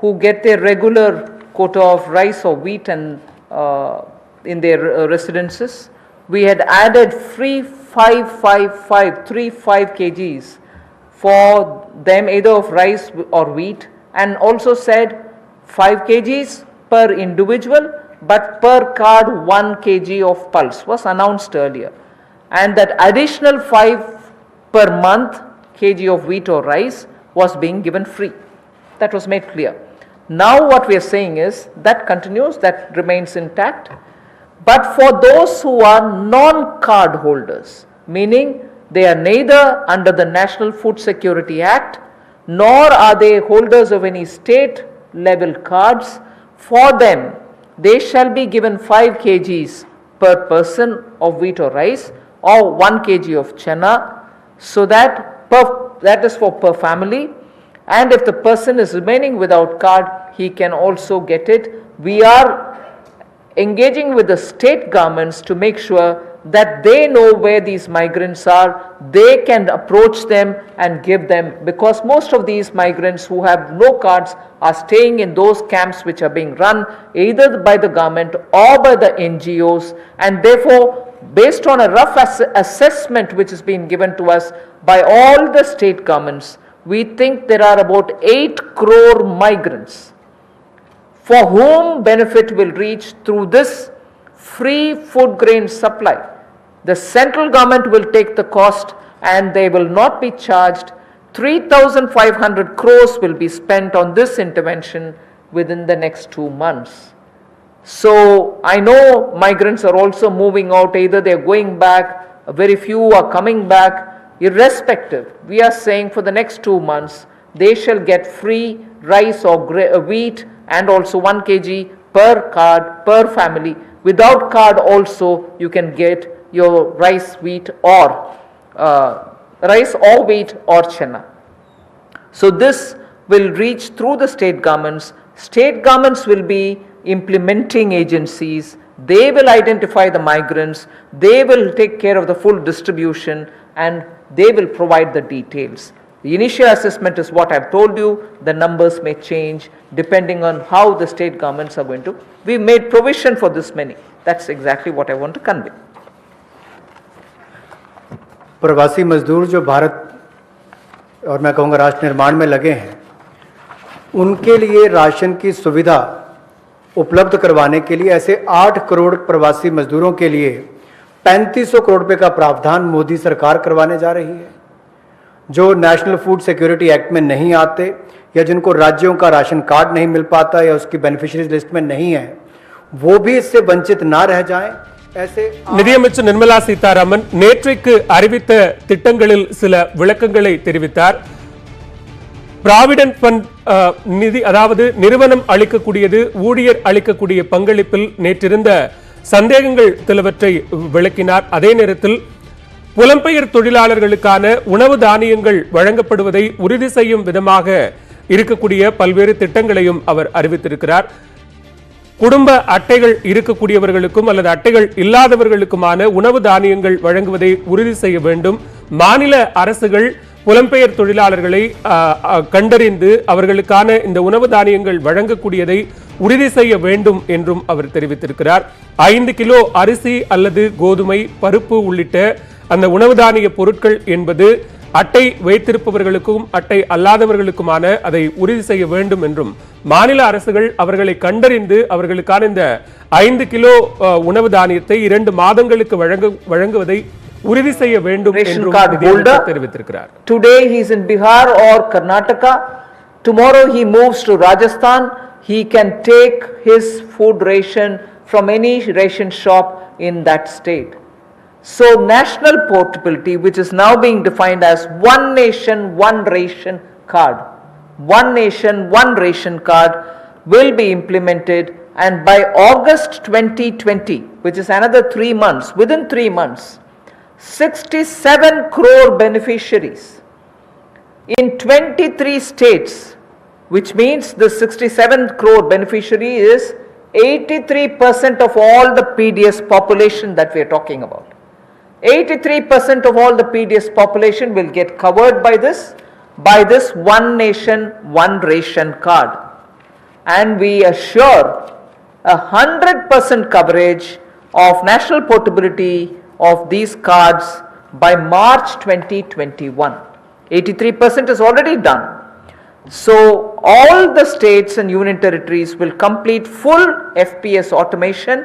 who get their regular quota of rice or wheat and in their residences, we had added free 35 kgs for them, either of rice or wheat, and also said 5 kgs per individual, but per card 1 kg of pulse was announced earlier, and that additional 5 per month kg of wheat or rice was being given free. That was made clear. Now what we are saying is that continues, that remains intact, but for those who are non-card holders, meaning they are neither under the National Food Security Act, nor are they holders of any state level cards, for them they shall be given 5 kgs per person of wheat or rice, or 1 kg of chana, so that is for per family. And if the person is remaining without card, he can also get it. We are engaging with the state governments to make sure that they know where these migrants are, they can approach them and give them, because most of these migrants who have no cards are staying in those camps which are being run either by the government or by the NGOs, and therefore based on a rough assessment which has been given to us by all the state governments, we think there are about 8 crore migrants for whom benefit will reach through this free food grain supply. The central government will take the cost and they will not be charged. 3,500 crores will be spent on this intervention within the next 2 months. So I know migrants are also moving out, either they are going back, very few are coming back. Irrespective, we are saying for the next 2 months, they shall get free rice or wheat and also 1 kg per card, per family. Without card also, you can get your rice, wheat or wheat or chana. So this will reach through the state governments. State governments will be implementing agencies. They will identify the migrants. They will take care of the full distribution, and they will provide the details. The initial assessment is what I've told you. The numbers may change depending on how the state governments are going to. We made provision for this many. That's exactly what I want to convey. प्रवासी मजदूर जो भारत और मैं कहूँगा राष्ट्र निर्माण में लगे हैं, उनके लिए राशन की सुविधा उपलब्ध करवाने के लिए ऐसे 8 करोड़ प्रवासी मजदूरों के लिए 3500 करोड़ रुपए का प्रावधान मोदी सरकार करवाने जा रही है। जो नेशनल फूड सिक्योरिटी एक्ट में नहीं आते या जिनको राज्यों का राशन कार्ड नहीं मिल पाता या उसकी बेनिफिशियरीज लिस्ट में नहीं है, वो भी इससे वंचित ना रह जाएं। ऐसे நிதியமைச்சர் நிர்மலா சீதாராமன் நேற்றைக்கு அறிவித்த திட்டங்களில் சில விளக்கங்களை தெரிவித்தார். ப்ராவிடன்ட் ஃபண்ட் நிதி, அதாவது நிறுவனம் அளிக்கக்கூடியது ஊழியர் அளிக்கக்கூடிய பங்களிப்பில் நேற்றிருந்த சந்தேகங்கள் சிலவற்றை விளக்கினார். அதே நேரத்தில் புலம்பெயர் தொழிலாளர்களுக்கான உணவு தானியங்கள் வழங்கப்படுவதை உறுதி செய்யும் விதமாக இருக்கக்கூடிய பல்வேறு திட்டங்களையும் அவர் அறிவித்திருக்கிறார். குடும்ப அட்டைகள் இருக்கக்கூடியவர்களுக்கும் அல்லது அட்டைகள் இல்லாதவர்களுக்குமான உணவு தானியங்கள் வழங்குவதை உறுதி செய்ய வேண்டும். மாநில அரசுகள் புலம்பெயர் தொழிலாளர்களை கண்டறிந்து அவர்களுக்கான இந்த உணவு தானியங்கள் வழங்கக்கூடியதை உறுதி செய்ய வேண்டும் என்றும் அவர் தெரிவித்திருக்கிறார். 5 கிலோ அரிசி அல்லது கோதுமை, பருப்பு உள்ளிட்ட அந்த உணவு தானிய பொருட்கள் என்பது அட்டை வைத்திருப்பவர்களுக்கும் அட்டை அல்லாதவர்களுக்குமான அதை உறுதி செய்ய வேண்டும் என்றும், மாநில அரசுகள் அவர்களை கண்டறிந்து அவர்களுக்கான இந்த 5 கிலோ உணவு தானியத்தை 2 மாதங்களுக்கு வழங்குவதை உறுதி செய்ய வேண்டும் என்றும் தெரிவித்திருக்கிறார். Today he is in Bihar or Karnataka. Tomorrow he moves to Rajasthan. He can take his food ration from any ration shop in that state. So national portability, which is now being defined as one nation, one ration card, one nation, one ration card will be implemented, and by August 2020, which is another 3 months, within 3 months, 67 crore beneficiaries in 23 states, which means the 67 crore beneficiary is 83% of all the PDS population that we are talking about. 83% of all the PDS population will get covered by this one nation, one ration card. And we assure 100% coverage of national portability of these cards by March 2021. 83% is already done. So all the states and union territories will complete full FPS automation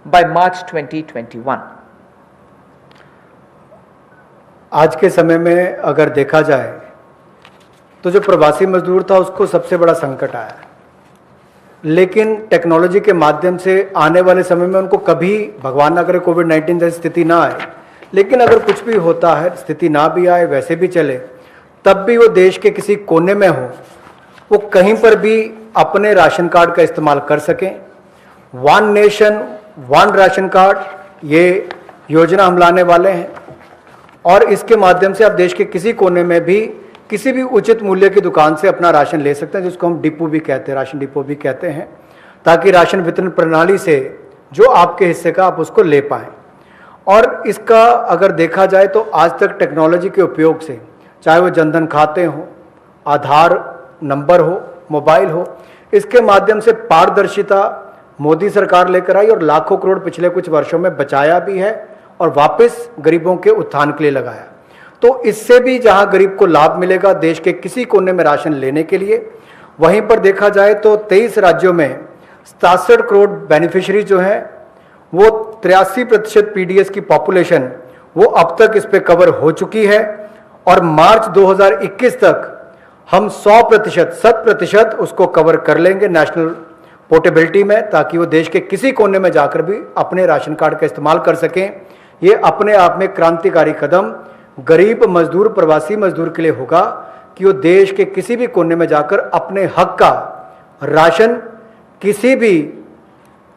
by March 2021. आज के समय में अगर देखा जाए तो जो प्रवासी मजदूर था उसको सबसे बड़ा संकट आया, लेकिन टेक्नोलॉजी के माध्यम से आने वाले समय में उनको कभी, भगवान ना करे, कोविड-19 जैसी स्थिति ना आए, लेकिन अगर कुछ भी होता है, स्थिति ना भी आए, वैसे भी चले, तब भी वो देश के किसी कोने में हो, वो कहीं पर भी अपने राशन कार्ड का इस्तेमाल कर सकें। One nation one ration card, ये योजना हम लाने वाले हैं और इसके माध्यम से आप देश के किसी कोने में भी किसी भी उचित मूल्य की दुकान से अपना राशन ले सकते हैं, जिसको हम डिपो भी कहते हैं, राशन डिपो भी कहते हैं, ताकि राशन वितरण प्रणाली से जो आपके हिस्से का आप उसको ले पाएँ। और इसका अगर देखा जाए तो आज तक टेक्नोलॉजी के उपयोग से, चाहे वो जनधन खाते हो, आधार नंबर हो, मोबाइल हो, इसके माध्यम से पारदर्शिता मोदी सरकार लेकर आई और लाखों करोड़ पिछले कुछ वर्षों में बचाया भी है और वापस गरीबों के उत्थान के लिए लगाया। तो इससे भी जहां गरीब को लाभ मिलेगा देश के किसी कोने में राशन लेने के लिए, वहीं पर देखा जाए तो 23 राज्यों में 67 करोड़ बेनिफिशियरी जो हैं, वो 83% पीडीएस की पॉपुलेशन वो अब तक इस पे कवर हो चुकी है और मार्च 2021 तक हम 100% उसको कवर कर लेंगे नेशनल पोर्टेबिलिटी में, ताकि वो देश के किसी कोने में जाकर भी अपने राशन कार्ड का इस्तेमाल कर सकें। ये अपने आप में क्रांतिकारी कदम गरीब मजदूर, प्रवासी मजदूर के लिए होगा कि वो देश के किसी भी कोने में जाकर अपने हक का राशन किसी भी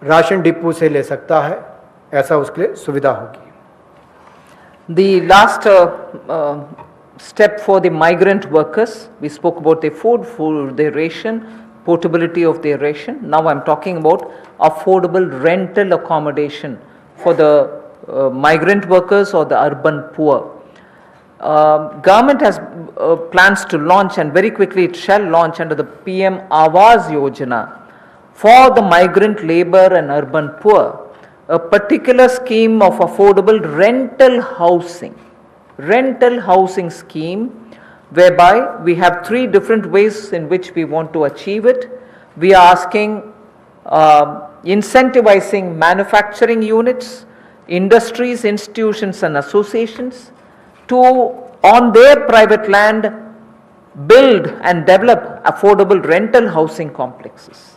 राशन डिपो से ले सकता है, ऐसा उसके लिए सुविधा होगी। The last step for the migrant workers, we spoke about their food, for their ration, portability of their ration. Now I'm talking about affordable rental accommodation for the migrant workers or the urban poor. Government has plans to launch, and very quickly it shall launch under the PM Awas Yojana for the migrant labor and urban poor, a particular scheme of affordable rental housing. rental housing scheme, whereby we have three different ways in which we want to achieve it. We are asking incentivizing manufacturing units, industries, institutions and associations to, on their private land, build and develop affordable rental housing complexes.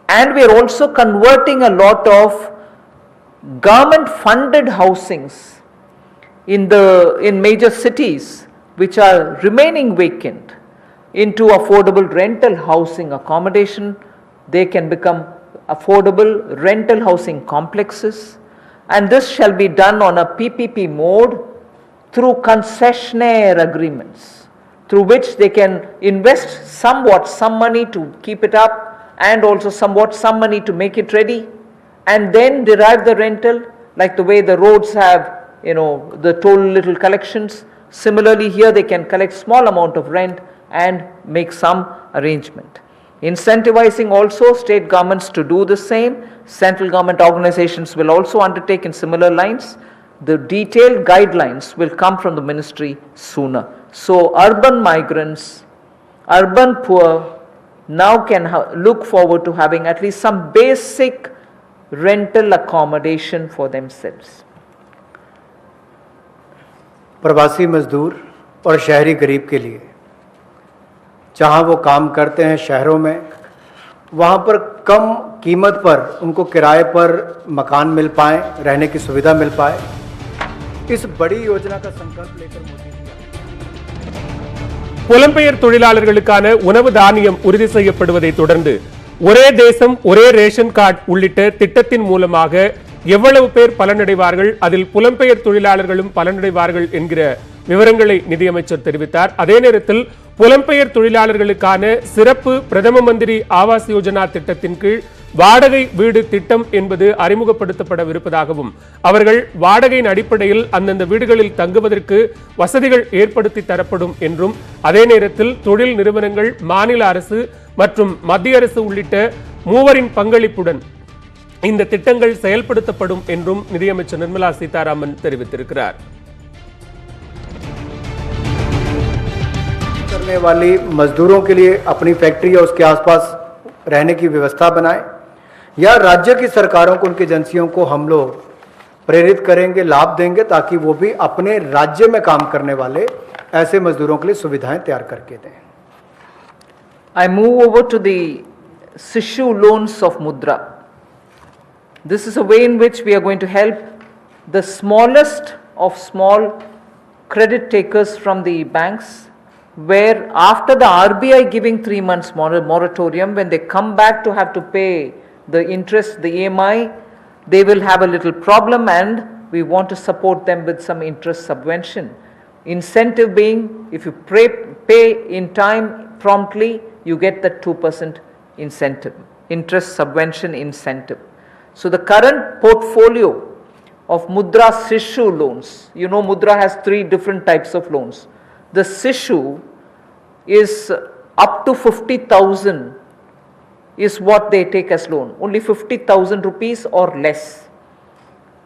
And we are also converting a lot of government funded housings in major cities which are remaining vacant into affordable rental housing accommodation. They can become affordable rental housing complexes, and this shall be done on a PPP mode through concessionaire agreements, through which they can invest somewhat some money to keep it up and also somewhat some money to make it ready, and then derive the rental, like the way the roads have, the toll little collections. Similarly here they can collect small amount of rent and make some arrangement. Incentivizing also state governments to do the same. Central government organizations will also undertake in similar lines. The detailed guidelines will come from the ministry sooner. So urban migrants, urban poor now can look forward to having at least some basic rental accommodation for themselves. प्रवासी मजदूर और शहरी गरीब के लिए जहां वो काम करते हैं शहरों में, वहां पर कम कीमत पर उनको किराए पर मकान मिल पाए, रहने की सुविधा मिल पाए, इस बड़ी योजना का संकल्प लेकर मोदी जी புலம்பெயர் தொழிலாளர்களுக்கான உணவு தானியம் உறுதி செய்யப்படுவதை தொடர்ந்து ஒரே தேசம் ஒரே ரேஷன் கார்டு உள்ளிட்ட திட்டத்தின் மூலமாக எவ்வளவு பேர் பலனடைவார்கள், அதில் புலம்பெயர் தொழிலாளர்களும் பலனடைவார்கள் என்கிற விவரங்களை நிதியமைச்சர் தெரிவித்தார். அதே நேரத்தில் புலம்பெயர் தொழிலாளர்களுக்கான சிறப்பு பிரதம மந்திரி ஆவாஸ் யோஜனா திட்டத்தின் கீழ் வாடகை வீடு திட்டம் என்பது அறிமுகப்படுத்தப்படவிருப்பதாகவும், அவர்கள் வாடகையின் அடிப்படையில் அந்தந்த வீடுகளில் தங்குவதற்கு வசதிகள் ஏற்படுத்தி தரப்படும் என்றும், அதே நேரத்தில் தொழில் நிறுவனங்கள், மாநில அரசு மற்றும் மத்திய அரசு உள்ளிட்ட மூவரின் பங்களிப்புடன் இந்த திட்டங்கள் செயல்படுத்தப்படும் என்றும் நிதியமைச்சர் நிர்மலா சீதாராமன் தெரிவித்திருக்கிறார். करने वाली मजदूरों के लिए अपनी फैक्ट्री या उसके आसपास रहने की व्यवस्था बनाएं, या राज्य की सरकारों को, उनकी एजेंसियों को हम लोग प्रेरित करेंगे, लाभ देंगे, ताकि वो भी अपने राज्य में काम करने वाले ऐसे मजदूरों के लिए सुविधाएं तैयार करके दें. I move over to the Sishu loans of Mudra. This is a way in which we are going to help the smallest of small credit takers from the banks, where after the RBI giving 3 months moratorium, when they come back to have to pay the interest, the EMI, they will have a little problem, and we want to support them with some interest subvention. Incentive being, if you pay in time promptly, you get the 2% incentive, interest subvention incentive. So the current portfolio of Mudra Sishu loans, Mudra has 3 different types of loans. The Sishu is up to 50,000 is what they take as loan, only 50,000 rupees or less.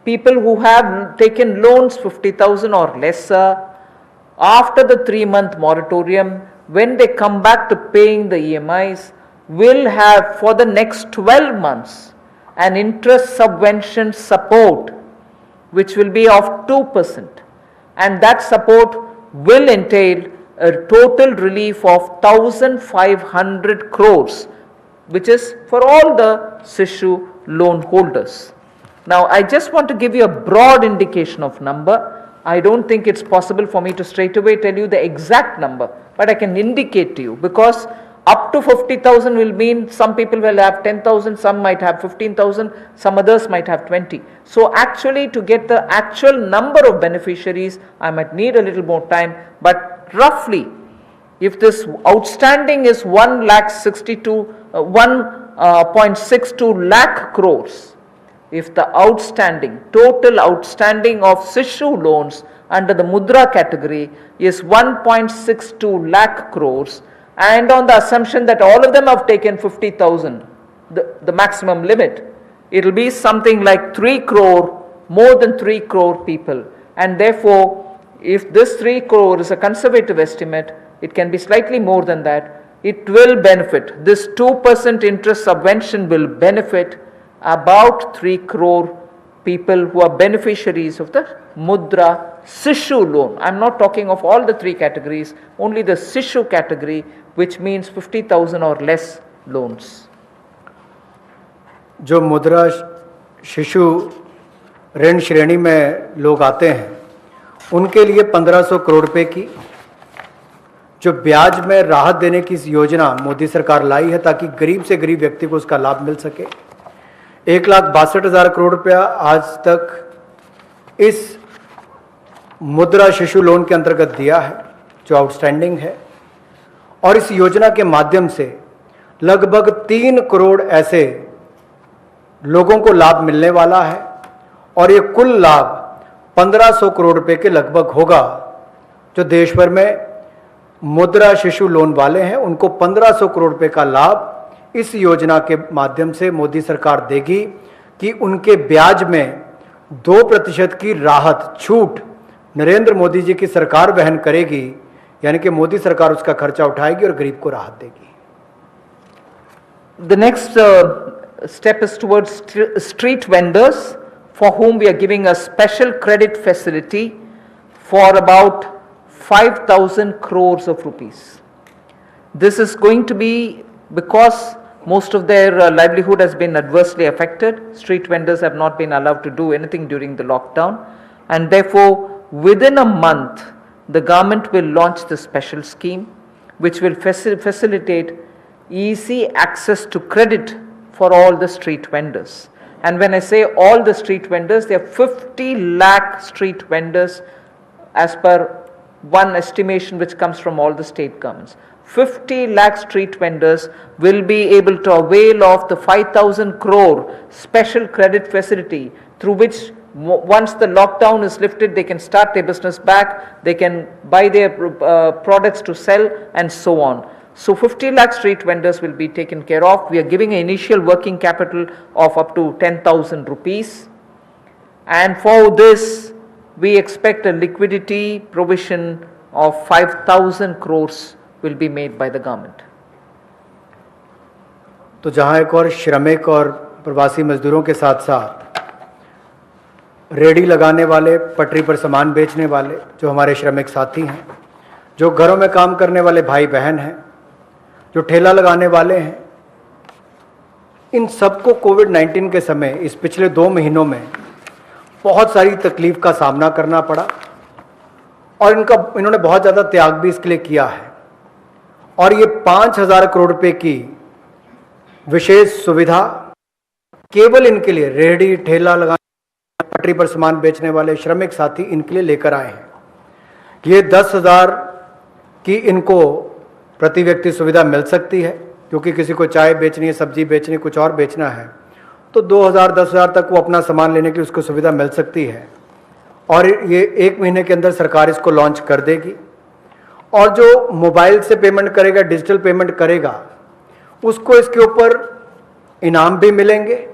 People who have taken loans 50,000 or lesser, after the 3-month moratorium, when they come back to paying the EMIs, will have for the next 12 months an interest subvention support which will be of 2%, and that support will entail a total relief of 1,500 crores, which is for all the Sishu loan holders. Now, I just want to give you a broad indication of number. I don't think it's possible for me to straight away tell you the exact number, but I can indicate to you, because up to 50,000 will mean some people will have 10,000, some might have 15,000, some others might have 20. So actually, to get the actual number of beneficiaries, I might need a little more time, but roughly, if this outstanding is 1.62 lakh crores, if the total outstanding of Sishu loans under the Mudra category is 1.62 lakh crores, and on the assumption that all of them have taken 50,000, the maximum limit, it will be something like 3 crore, more than 3 crore people. And therefore, if this 3 crore is a conservative estimate, it can be slightly more than that. It will benefit, this 2% interest subvention will benefit about 3 crore people who are beneficiaries of the Mudra Sishu loan. I'm not talking of all the 3 categories, only the Sishu category, which means 50,000 or less loans. जो मुद्रा शिशु ऋण श्रेणी में लोग आते हैं उनके लिए 1500 करोड़ रुपए की जो ब्याज में राहत देने की योजना मोदी सरकार लाई है ताकि गरीब से गरीब व्यक्ति को उसका लाभ मिल सके। 1,62,000 करोड़ रुपया आज तक इस मुद्रा शिशु लोन के अंतर्गत दिया है जो आउटस्टैंडिंग है, और इस योजना के माध्यम से लगभग 3 करोड़ ऐसे लोगों को लाभ मिलने वाला है, और ये कुल लाभ 1500 करोड़ रुपए के लगभग होगा। जो देश भर में मुद्रा शिशु लोन वाले हैं उनको 1500 करोड़ रुपए का लाभ इस योजना के माध्यम से मोदी सरकार देगी कि उनके ब्याज में 2% की राहत छूट नरेंद्र मोदी जी की सरकार वहन करेगी, यानी कि मोदी सरकार उसका खर्चा उठाएगी और गरीब को राहत देगी। The next step is towards street vendors, for whom we are giving a special credit facility for about 5,000 crores of rupees. This is going to be because most of their livelihood has been adversely affected. Street vendors have not been allowed to do anything during the lockdown, and therefore within a month the government will launch this special scheme which will facilitate easy access to credit for all the street vendors. And when I say all the street vendors, there are 50 lakh street vendors as per one estimation which comes from all the state governments. 50 lakh street vendors will be able to avail of the 5,000 crore special credit facility, through which once the lockdown is lifted, they can start their business back, they can buy their products to sell, and so on. So 50 lakh street vendors will be taken care of. We are giving an initial working capital of up to 10,000 rupees. And for this, we expect a liquidity provision of 5,000 crores will be made by the government. तो जहां एक और श्रमिक और प्रवासी मजदूरों के साथ साथ रेडी लगाने वाले, पटरी पर सामान बेचने वाले जो हमारे श्रमिक साथी हैं, जो घरों में काम करने वाले भाई बहन हैं, जो ठेला लगाने वाले हैं, इन सबको कोविड-19 के समय इस पिछले 2 महीनों में बहुत सारी तकलीफ का सामना करना पड़ा, और इन्होंने बहुत ज़्यादा त्याग भी इसके लिए किया है। और ये 5,000 करोड़ रुपए की विशेष सुविधा केवल इनके लिए, रेहड़ी ठेला लगाने, पटरी पर सामान बेचने वाले श्रमिक साथी, इनके लिए लेकर आए हैं। ये 10,000 की इनको प्रति व्यक्ति सुविधा मिल सकती है, क्योंकि किसी को चाय बेचनी है, सब्जी बेचनी है, कुछ और बेचना है, तो 2,000 10,000 तक वो अपना सामान लेने की उसको सुविधा मिल सकती है। और ये 1 महीने के अंदर सरकार इसको लॉन्च कर देगी। और जो मोबाइल से पेमेंट करेगा, डिजिटल पेमेंट करेगा, उसको इसके ऊपर इनाम भी मिलेंगे।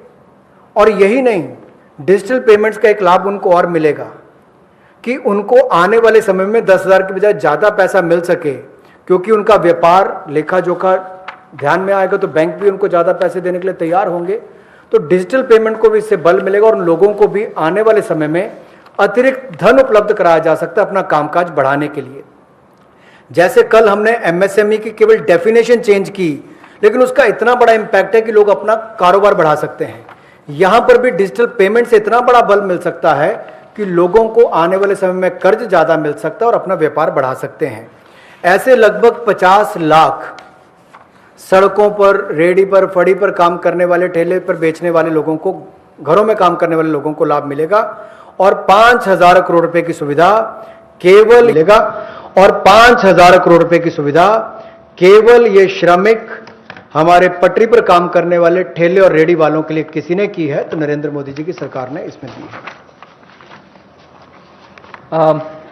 और यही नहीं, डिजिटल पेमेंट्स का एक लाभ उनको और मिलेगा कि उनको आने वाले समय में 10,000 के बजाय ज़्यादा पैसा मिल सके, क्योंकि उनका व्यापार लेखा जोखा ध्यान में आएगा तो बैंक भी उनको ज़्यादा पैसे देने के लिए तैयार होंगे। तो डिजिटल पेमेंट को भी इससे बल मिलेगा, और उन लोगों को भी आने वाले समय में अतिरिक्त धन उपलब्ध कराया जा सकता है अपना कामकाज बढ़ाने के लिए। जैसे कल हमने एमएसएमई की केवल डेफिनेशन चेंज की, लेकिन उसका इतना बड़ा इंपैक्ट है कि लोग अपना कारोबार बढ़ा सकते हैं। यहां पर भी डिजिटल पेमेंट से इतना बड़ा बल मिल सकता है कि लोगों को आने वाले समय में कर्ज ज़्यादा मिल सकता है और अपना व्यापार बढ़ा सकते हैं। ऐसे लगभग 50 लाख सड़कों पर, रेडी पर, फड़ी पर काम करने वाले, ठेले पर बेचने वाले लोगों को, घरों में काम करने वाले लोगों को लाभ मिलेगा। और 5,000 करोड़ रुपए की सुविधा केवल मिलेगा, और 5,000 करोड़ रुपए की सुविधा केवल ये श्रमिक, हमारे पटरी पर काम करने वाले ठेले और रेडी वालों के लिए किसी ने की है, तो नरेंद्र मोदी जी की सरकार ने इसमें दी है।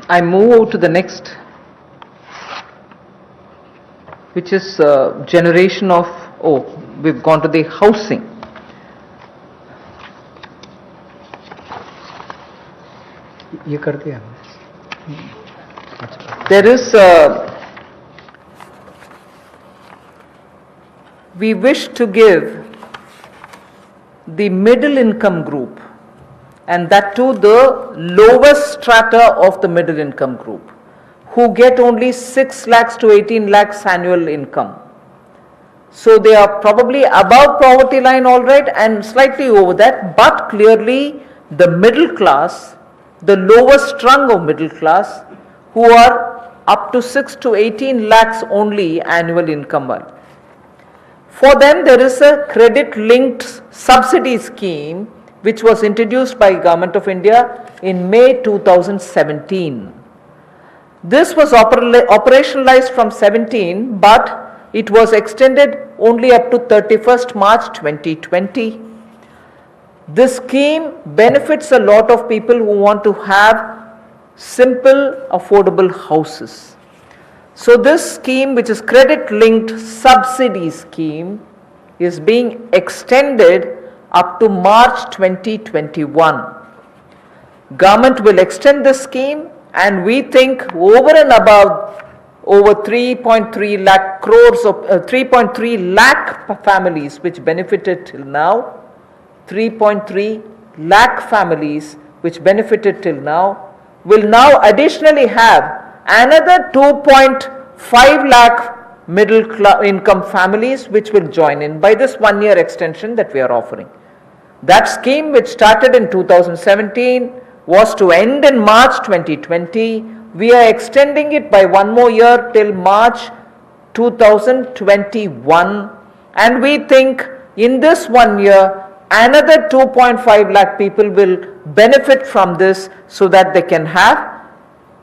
I move to the next, which is generation of, we've gone to the housing. ये कर दिया हमने। there is we wish to give the middle income group, and that too the lowest strata of the middle income group, who get only 6 lakhs to 18 lakhs annual income. So they are probably above poverty line all right and slightly over that, but clearly the middle class, the lowest rung of middle class, who are up to 6 to 18 lakhs only annual income. For them there is a credit linked subsidy scheme which was introduced by Government of India in May 2017. This was operationalized from 17, but it was extended only up to 31st March 2020. This scheme benefits a lot of people who want to have simple, affordable houses. So this scheme, which is credit linked subsidy scheme, is being extended up to March 2021. Government will extend this scheme, and we think over and above over 3.3 lakh crores of 3.3 lakh families which benefited till now, 3.3 lakh families which benefited till now will now additionally have another 2.5 lakh middle income families which will join in by this 1 year extension that we are offering. That scheme, which started in 2017, was to end in March 2020. We are extending it by 1 more year till March 2021, and we think in this 1 year another 2.5 lakh people will benefit from this so that they can have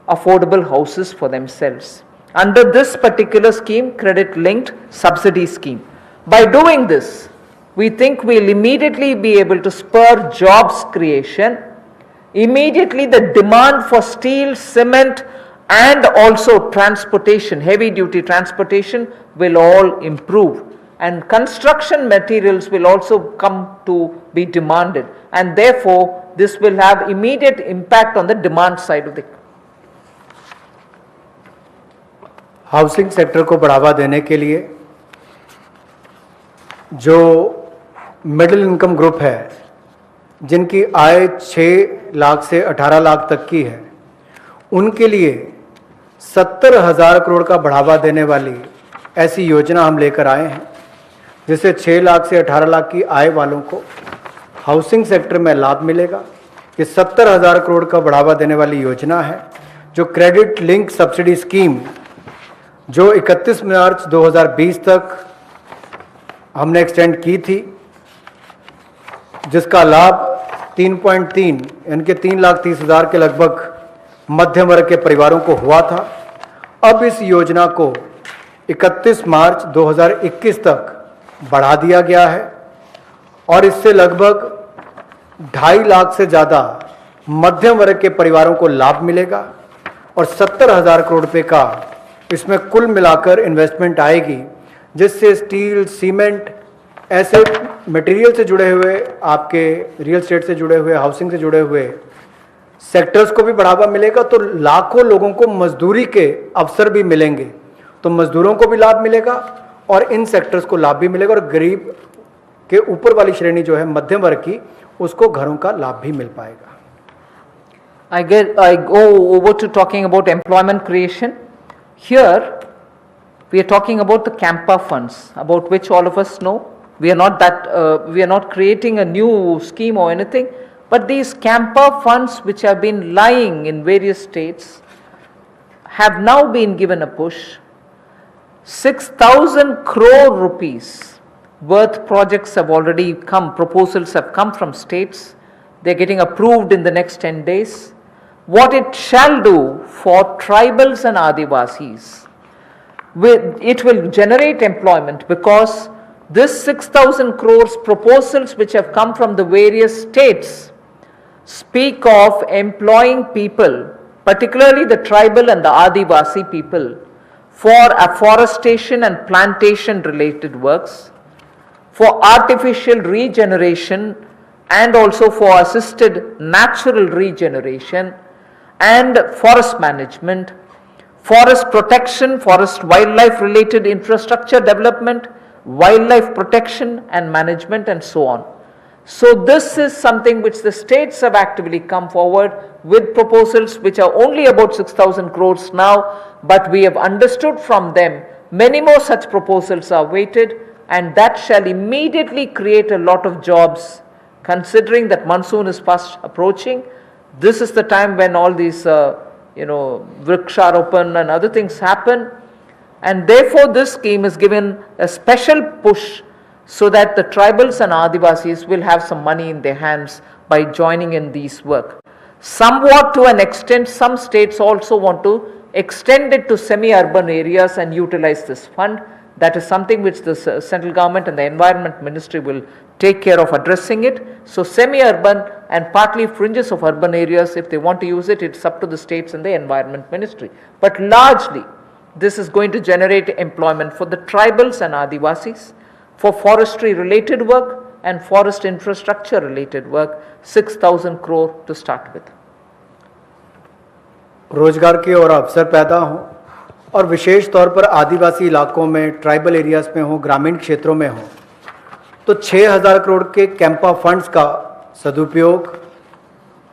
affordable houses for themselves under this particular scheme, credit linked subsidy scheme. By doing this, we think we'll immediately be able to spur jobs creation. Immediately the demand for steel, cement and also transportation, heavy duty transportation will all improve, and construction materials will also come to be demanded, and therefore this will have immediate impact on the demand side of the housing sector को बढ़ावा देने के लिए जो middle income group है, जिनकी आय 6 लाख से 18 लाख तक की है, उनके लिए 70,000 करोड़ का बढ़ावा देने वाली ऐसी योजना हम लेकर आए हैं, जिससे 6 लाख से 18 लाख की आय वालों को हाउसिंग सेक्टर में लाभ मिलेगा। ये 70,000 करोड़ का बढ़ावा देने वाली योजना है, जो क्रेडिट लिंक सब्सिडी स्कीम जो 31 मार्च 2020 तक हमने एक्सटेंड की थी, जिसका लाभ 3.3 यानी कि 3,30,000 के लगभग मध्यम वर्ग के परिवारों को हुआ था। अब इस योजना को 31 मार्च 2021 तक बढ़ा दिया गया है और इससे लगभग 2.5 लाख से ज़्यादा मध्यम वर्ग के परिवारों को लाभ मिलेगा और 70,000 करोड़ रुपये का इसमें कुल मिलाकर इन्वेस्टमेंट आएगी, जिससे स्टील, सीमेंट, ऐसे मटेरियल से जुड़े हुए, आपके रियल एस्टेट से जुड़े हुए, हाउसिंग से जुड़े हुए सेक्टर्स को भी बढ़ावा मिलेगा। तो लाखों लोगों को मजदूरी के अवसर भी मिलेंगे, तो मजदूरों को भी लाभ मिलेगा और इन सेक्टर्स को लाभ भी मिलेगा, और गरीब के ऊपर वाली श्रेणी जो है मध्यम वर्ग की, उसको घरों का लाभ भी मिल पाएगा। I go over to talking about employment creation. Here we are talking about the Campa funds, about which all of us know. We are not creating a new scheme or anything, but these Campa funds which have been lying in various states have now been given a push. 6,000 crore rupees worth projects have already come, proposals have come from states. They are getting approved in the next 10 days. What it shall do for tribals and Adivasis, it will generate employment, because this 6,000 crores proposals which have come from the various states speak of employing people, particularly the tribal and the Adivasi people, for afforestation and plantation related works, for artificial regeneration and also for assisted natural regeneration and forest management, forest protection, forest wildlife related infrastructure development, wildlife protection and management, and so on. So this is something which the states have actively come forward with proposals which are only about 6,000 crores now, but we have understood from them many more such proposals are waited, and that shall immediately create a lot of jobs. Considering that monsoon is fast approaching, this is the time when all these Vriksharopan and other things happen, and therefore this scheme is given a special push so that the tribals and Adivasis will have some money in their hands by joining in these work. Somewhat to an extent, some states also want to extend it to semi-urban areas and utilize this fund. That is something which the central government and the environment ministry will take care of addressing it. So semi-urban and partly fringes of urban areas, if they want to use it, it's up to the states and the environment ministry. But largely, this is going to generate employment for the tribals and Adivasis, for forestry related work and forest infrastructure related work, 6,000 crore to start with. रोजगार के और अवसर पैदा हों, और विशेष तौर पर आदिवासी इलाकों में, ट्राइबल एरियाज़ में हो, ग्रामीण क्षेत्रों में हो, तो 6,000 करोड़ के कैंपा फंड्स का सदुपयोग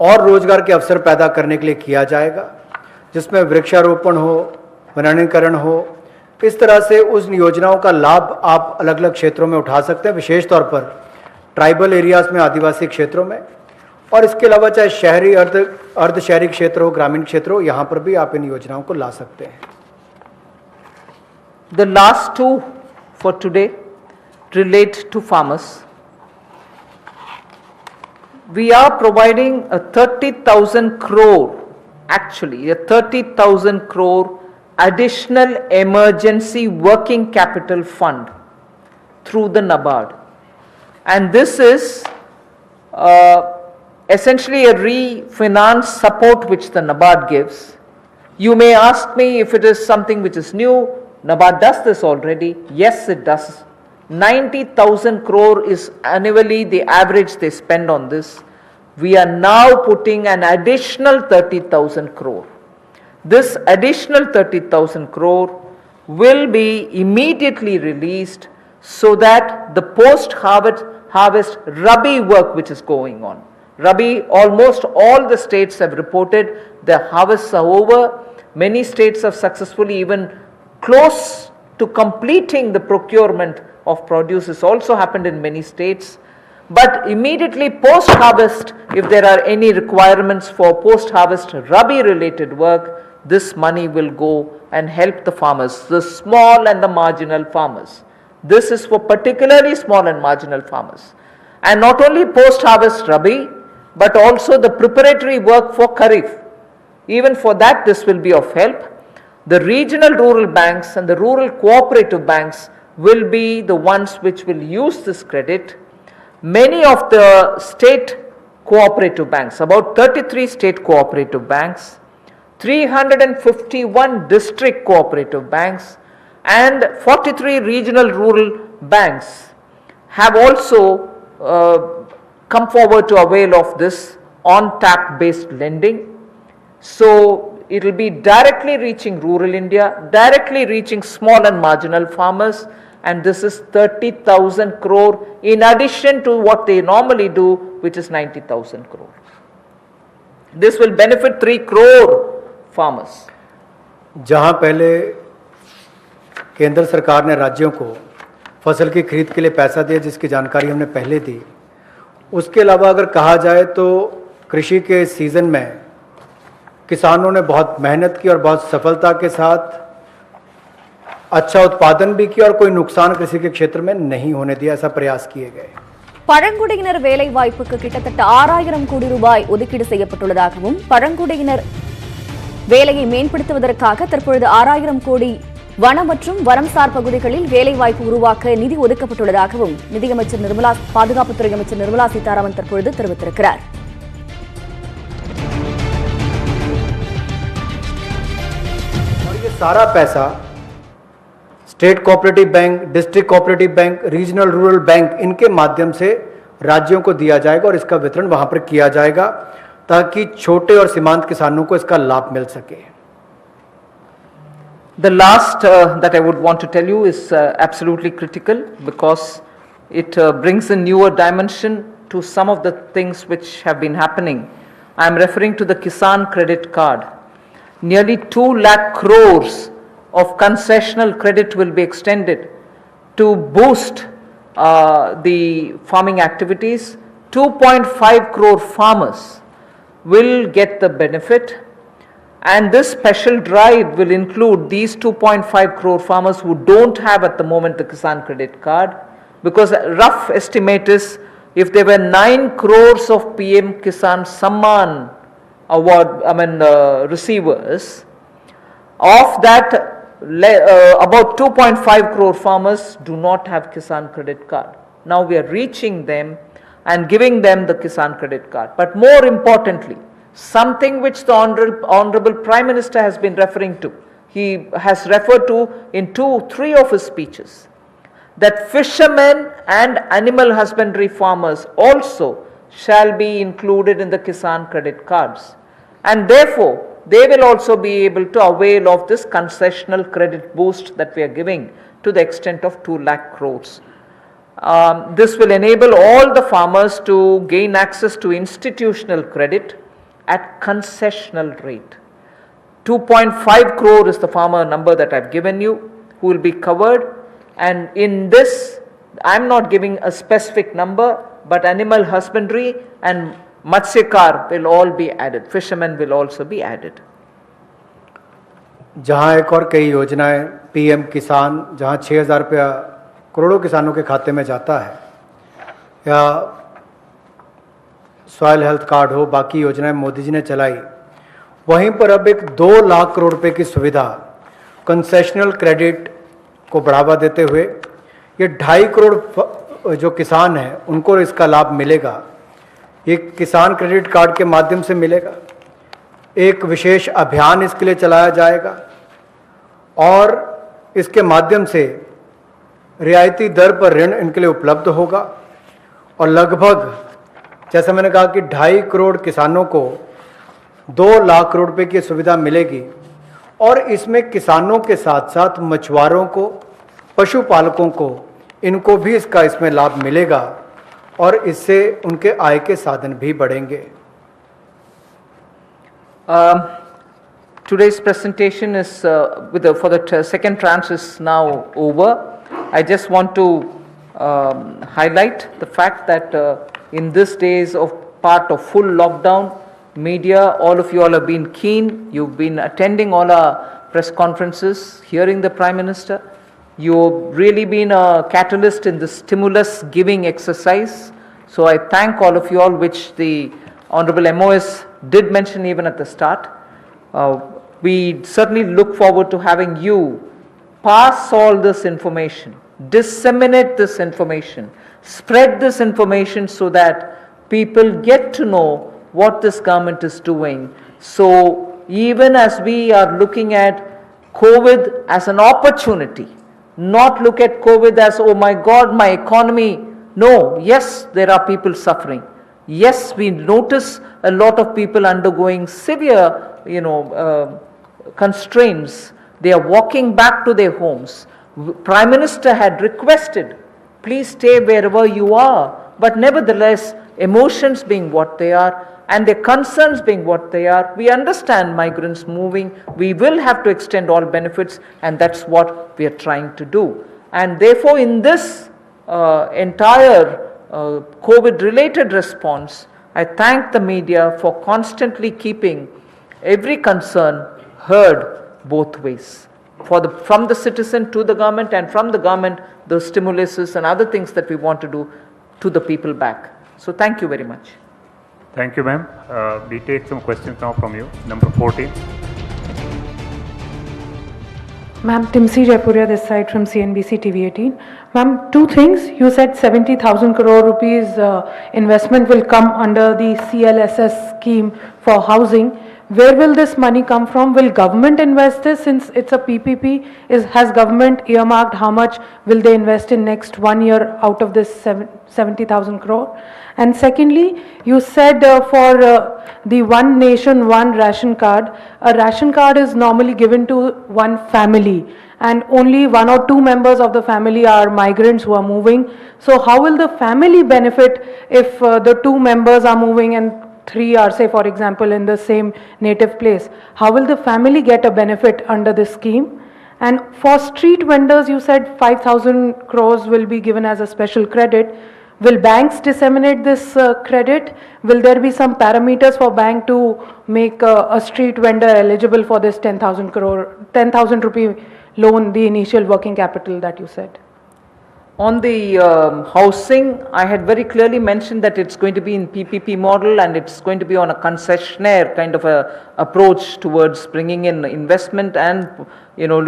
और रोजगार के अवसर पैदा करने के लिए किया जाएगा, जिसमें वृक्षारोपण हो, वनीकरण हो। इस तरह से उस योजनाओं का लाभ आप अलग अलग क्षेत्रों में उठा सकते हैं, विशेष तौर पर ट्राइबल एरियाज़ में, आदिवासी क्षेत्रों में, और इसके अलावा चाहे शहरी अर्ध शहरी क्षेत्र हो, ग्रामीण क्षेत्र हो, यहाँ पर भी आप इन योजनाओं को ला सकते हैं। The last two for today relate to farmers. We are providing a 30,000 crore, actually a 30,000 crore additional emergency working capital fund through the NABARD. And this is essentially a refinance support which the NABARD gives. You may ask me if it is something which is new. NABARD does this already. Yes, it does. 90,000 crore is annually the average they spend on this. We are now putting an additional 30,000 crore. This additional 30,000 crore will be immediately released so that the post-harvest Rabi work which is going on. Rabi, almost all the states have reported their harvests are over. Many states have successfully even close to completing the procurement of produce. Has also happened in many states. But immediately post-harvest, if there are any requirements for post-harvest Rabi related work, this money will go and help the farmers, the small and the marginal farmers. This is for particularly small and marginal farmers. And not only post-harvest Rabi, but also the preparatory work for Kharif. Even for that, this will be of help. The regional rural banks and the rural cooperative banks will be the ones which will use this credit. Many of the state cooperative banks, about 33 state cooperative banks, 351 district cooperative banks, and 43 regional rural banks have also come forward to avail of this on-tap based lending. So it will be directly reaching rural India, directly reaching small and marginal farmers, and this is 30,000 crore in addition to what they normally do, which is 90,000 crore. This will benefit 3 crore farmers. जहां पहले केंद्र सरकार ने राज्यों को फसल की खरीद के लिए पैसा दिया, जिसकी जानकारी हमने पहले दी, उसके अलावा अगर कहा जाए तो कृषि के सीजन में किसानों ने बहुत मेहनत की और बहुत सफलता के साथ अच्छा उत्पादन भी किया और कोई नुकसान कृषि के क्षेत्र में नहीं होने दिया, ऐसा प्रयास किए गए. பழங்குடியினர் வேலை வாய்ப்புக்கு கிட்டத்தட்ட 6,000 கோடி ரூபாய் ஒதுக்கீடு செய்யப்பட்டுள்ளதாகவும் பழங்குடியினர் வேலையை மேம்படுத்துவதற்காக தற்பொழுது 6,000 கோடி வன மற்றும் வனம்சார் பகுதிகளில் வேலைவாய்ப்பு உருவாக்க நிதி ஒதுக்கப்பட்டுள்ளதாகவும் நிதியமைச்சர் பாதுகாப்புத்துறை அமைச்சர் நிர்மலா சீதாராமன் தற்பொழுது தெரிவித்திருக்கிறார். ये सारा पैसा state cooperative bank, district cooperative bank, regional rural bank, इनके माध्यम से राज्यों को दिया जाएगा और इसका वितरण वहां पर किया जाएगा ताकि छोटे और सीमांत किसानों को इसका लाभ मिल सके. The last that I would want to tell you is absolutely critical because it brings a newer dimension to some of the things which have been happening. I am referring to the Kisan credit card. Nearly 2 lakh crores of concessional credit will be extended to boost the farming activities. 2.5 crore farmers will get the benefit, and this special drive will include these 2.5 crore farmers who don't have at the moment the Kisan credit card, because a rough estimate is if there were 9 crores of PM Kisan Samman award, receivers, of that about 2.5 crore farmers do not have Kisan credit card. Now we are reaching them and giving them the Kisan credit card. But more importantly, something which the Honorable Prime Minister has been referring to, he has referred to in 2-3 of his speeches, that fishermen and animal husbandry farmers also shall be included in the Kisan credit cards, and therefore they will also be able to avail of this concessional credit boost that we are giving to the extent of 2 lakh crores. This will enable all the farmers to gain access to institutional credit at concessional rate. 2.5 crore is the farmer number that I've given you who will be covered, and in this I'm not giving a specific number, but animal husbandry and Matsyakar will all be added, fishermen will also be added. जहाँ एक और कई योजनाएं PM किसान, जहाँ 6,000 रुपया करोड़ों किसानों के खाते में जाता है, या सॉइल हेल्थ कार्ड हो, बाकी योजनाएं मोदी जी ने चलाई, वहीं पर अब एक 2 लाख करोड़ रुपए की सुविधा कंसेशनल क्रेडिट को बढ़ावा देते हुए ये 2.5 करोड़ जो किसान हैं उनको इसका लाभ मिलेगा। ये किसान क्रेडिट कार्ड के माध्यम से मिलेगा। एक विशेष अभियान इसके लिए चलाया जाएगा और इसके माध्यम से रियायती दर पर ऋण इनके लिए उपलब्ध होगा, और लगभग जैसा मैंने कहा कि 2.5 करोड़ किसानों को 2 लाख करोड़ रुपए की सुविधा मिलेगी, और इसमें किसानों के साथ साथ मछुआरों को, पशुपालकों को, इनको भी इसमें लाभ मिलेगा और इससे उनके आय के साधन भी बढ़ेंगे। Today's presentation is for the second tranche is now over. I just want to highlight the fact that in these days of part of full lockdown, media, all of you all have been keen. You've been attending all our press conferences, hearing the Prime Minister. You've really been a catalyst in the stimulus giving exercise. So I thank all of you all, which the Honorable MOS did mention even at the start. We certainly look forward to having you pass all this information, disseminate this information, spread this information so that people get to know what this government is doing. So even as we are looking at COVID as an opportunity, not look at COVID as, oh my God, my economy. No, yes, there are people suffering. Yes, we notice a lot of people undergoing severe, constraints. They are walking back to their homes. Prime Minister had requested, please stay wherever you are. But nevertheless, emotions being what they are and their concerns being what they are, we understand migrants moving. We will have to extend all benefits, and that's what we are trying to do. And therefore, in this entire COVID-related response, I thank the media for constantly keeping every concern heard both ways. From the citizen to the government, and from the government, the stimuluses and other things that we want to do to the people back. So thank you very much. Thank you, ma'am. We take some questions now from you. Number 14. Ma'am, Timsi Jaipuria this side from CNBC TV18. Ma'am, two things. You said 70,000 crore rupees investment will come under the CLSS scheme for housing. where will this money come from? Will government invest this since it's a PPP? Has government earmarked how much will they invest in next 1 year out of this 70,000 crore? And secondly, you said for the One Nation, One Ration card, a ration card is normally given to one family and only 1 or 2 members of the family are migrants who are moving. So how will the family benefit if the 2 members are moving and 3 are, say for example, in the same native place? How will the family get a benefit under this scheme? And for street vendors, you said 5,000 crores will be given as a special credit. Will banks disseminate this credit? Will there be some parameters for bank to make a street vendor eligible for this 10,000 rupee loan, the initial working capital that you said? On the housing, I had very clearly mentioned that it's going to be in PPP model and it's going to be on a concessionaire kind of a approach towards bringing in investment and,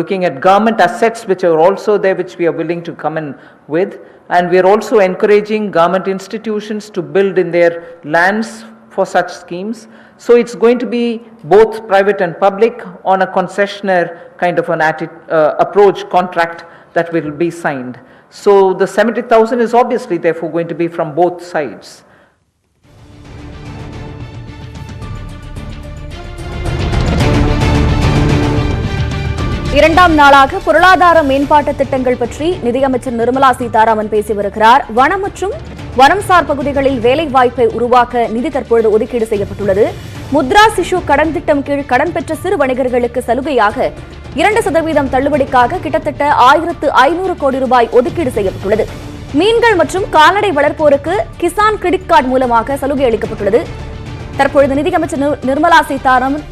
looking at government assets which are also there, which we are willing to come in with. And we are also encouraging government institutions to build in their lands for such schemes. So it's going to be both private and public on a concessionaire kind of an approach contract that will be signed. So the 70,000 is obviously therefore going to be from both sides. இரண்டாம் நாளாக பொருளாதார மேம்பாட்டு திட்டங்கள் பற்றி நிதியமைச்சர் நிர்மலா சீதாராமன் பேசி வருகிறார். வனம் மற்றும் வனம்சார் பகுதிகளில் வேலை வாய்ப்பை உருவாக்க நிதி தற்பொழுது ஒதுக்கீடு செய்யப்பட்டுள்ளது. முத்ரா சிசு கடன் திட்டம் கீழ் கடன் பெற்ற சிறு வணிகர்களுக்கு சலுகையாக 2% தள்ளுபடிக்காக கிட்டத்தட்ட 1,500 கோடி ரூபாய் ஒதுக்கீடு செய்யப்பட்டுள்ளது. மீன்கள் மற்றும் கால்நடை வளர்ப்போருக்கு கிசான் கிரெடிட் கார்டு மூலமாக சலுகை அளிக்கப்பட்டுள்ளது. தற்பொழுது நிதியமைச்சர் நிர்மலா சீதாராமன்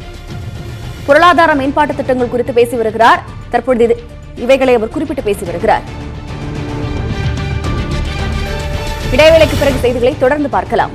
பொருளாதார மேம்பாட்டு திட்டங்கள் குறித்து பேசி வருகிறார். தற்பொழுது இவைகளை அவர் குறிப்பிட்டு பேசி வருகிறார். இடைவேளைக்கு பிறகு செய்திகளை தொடர்ந்து பார்க்கலாம்.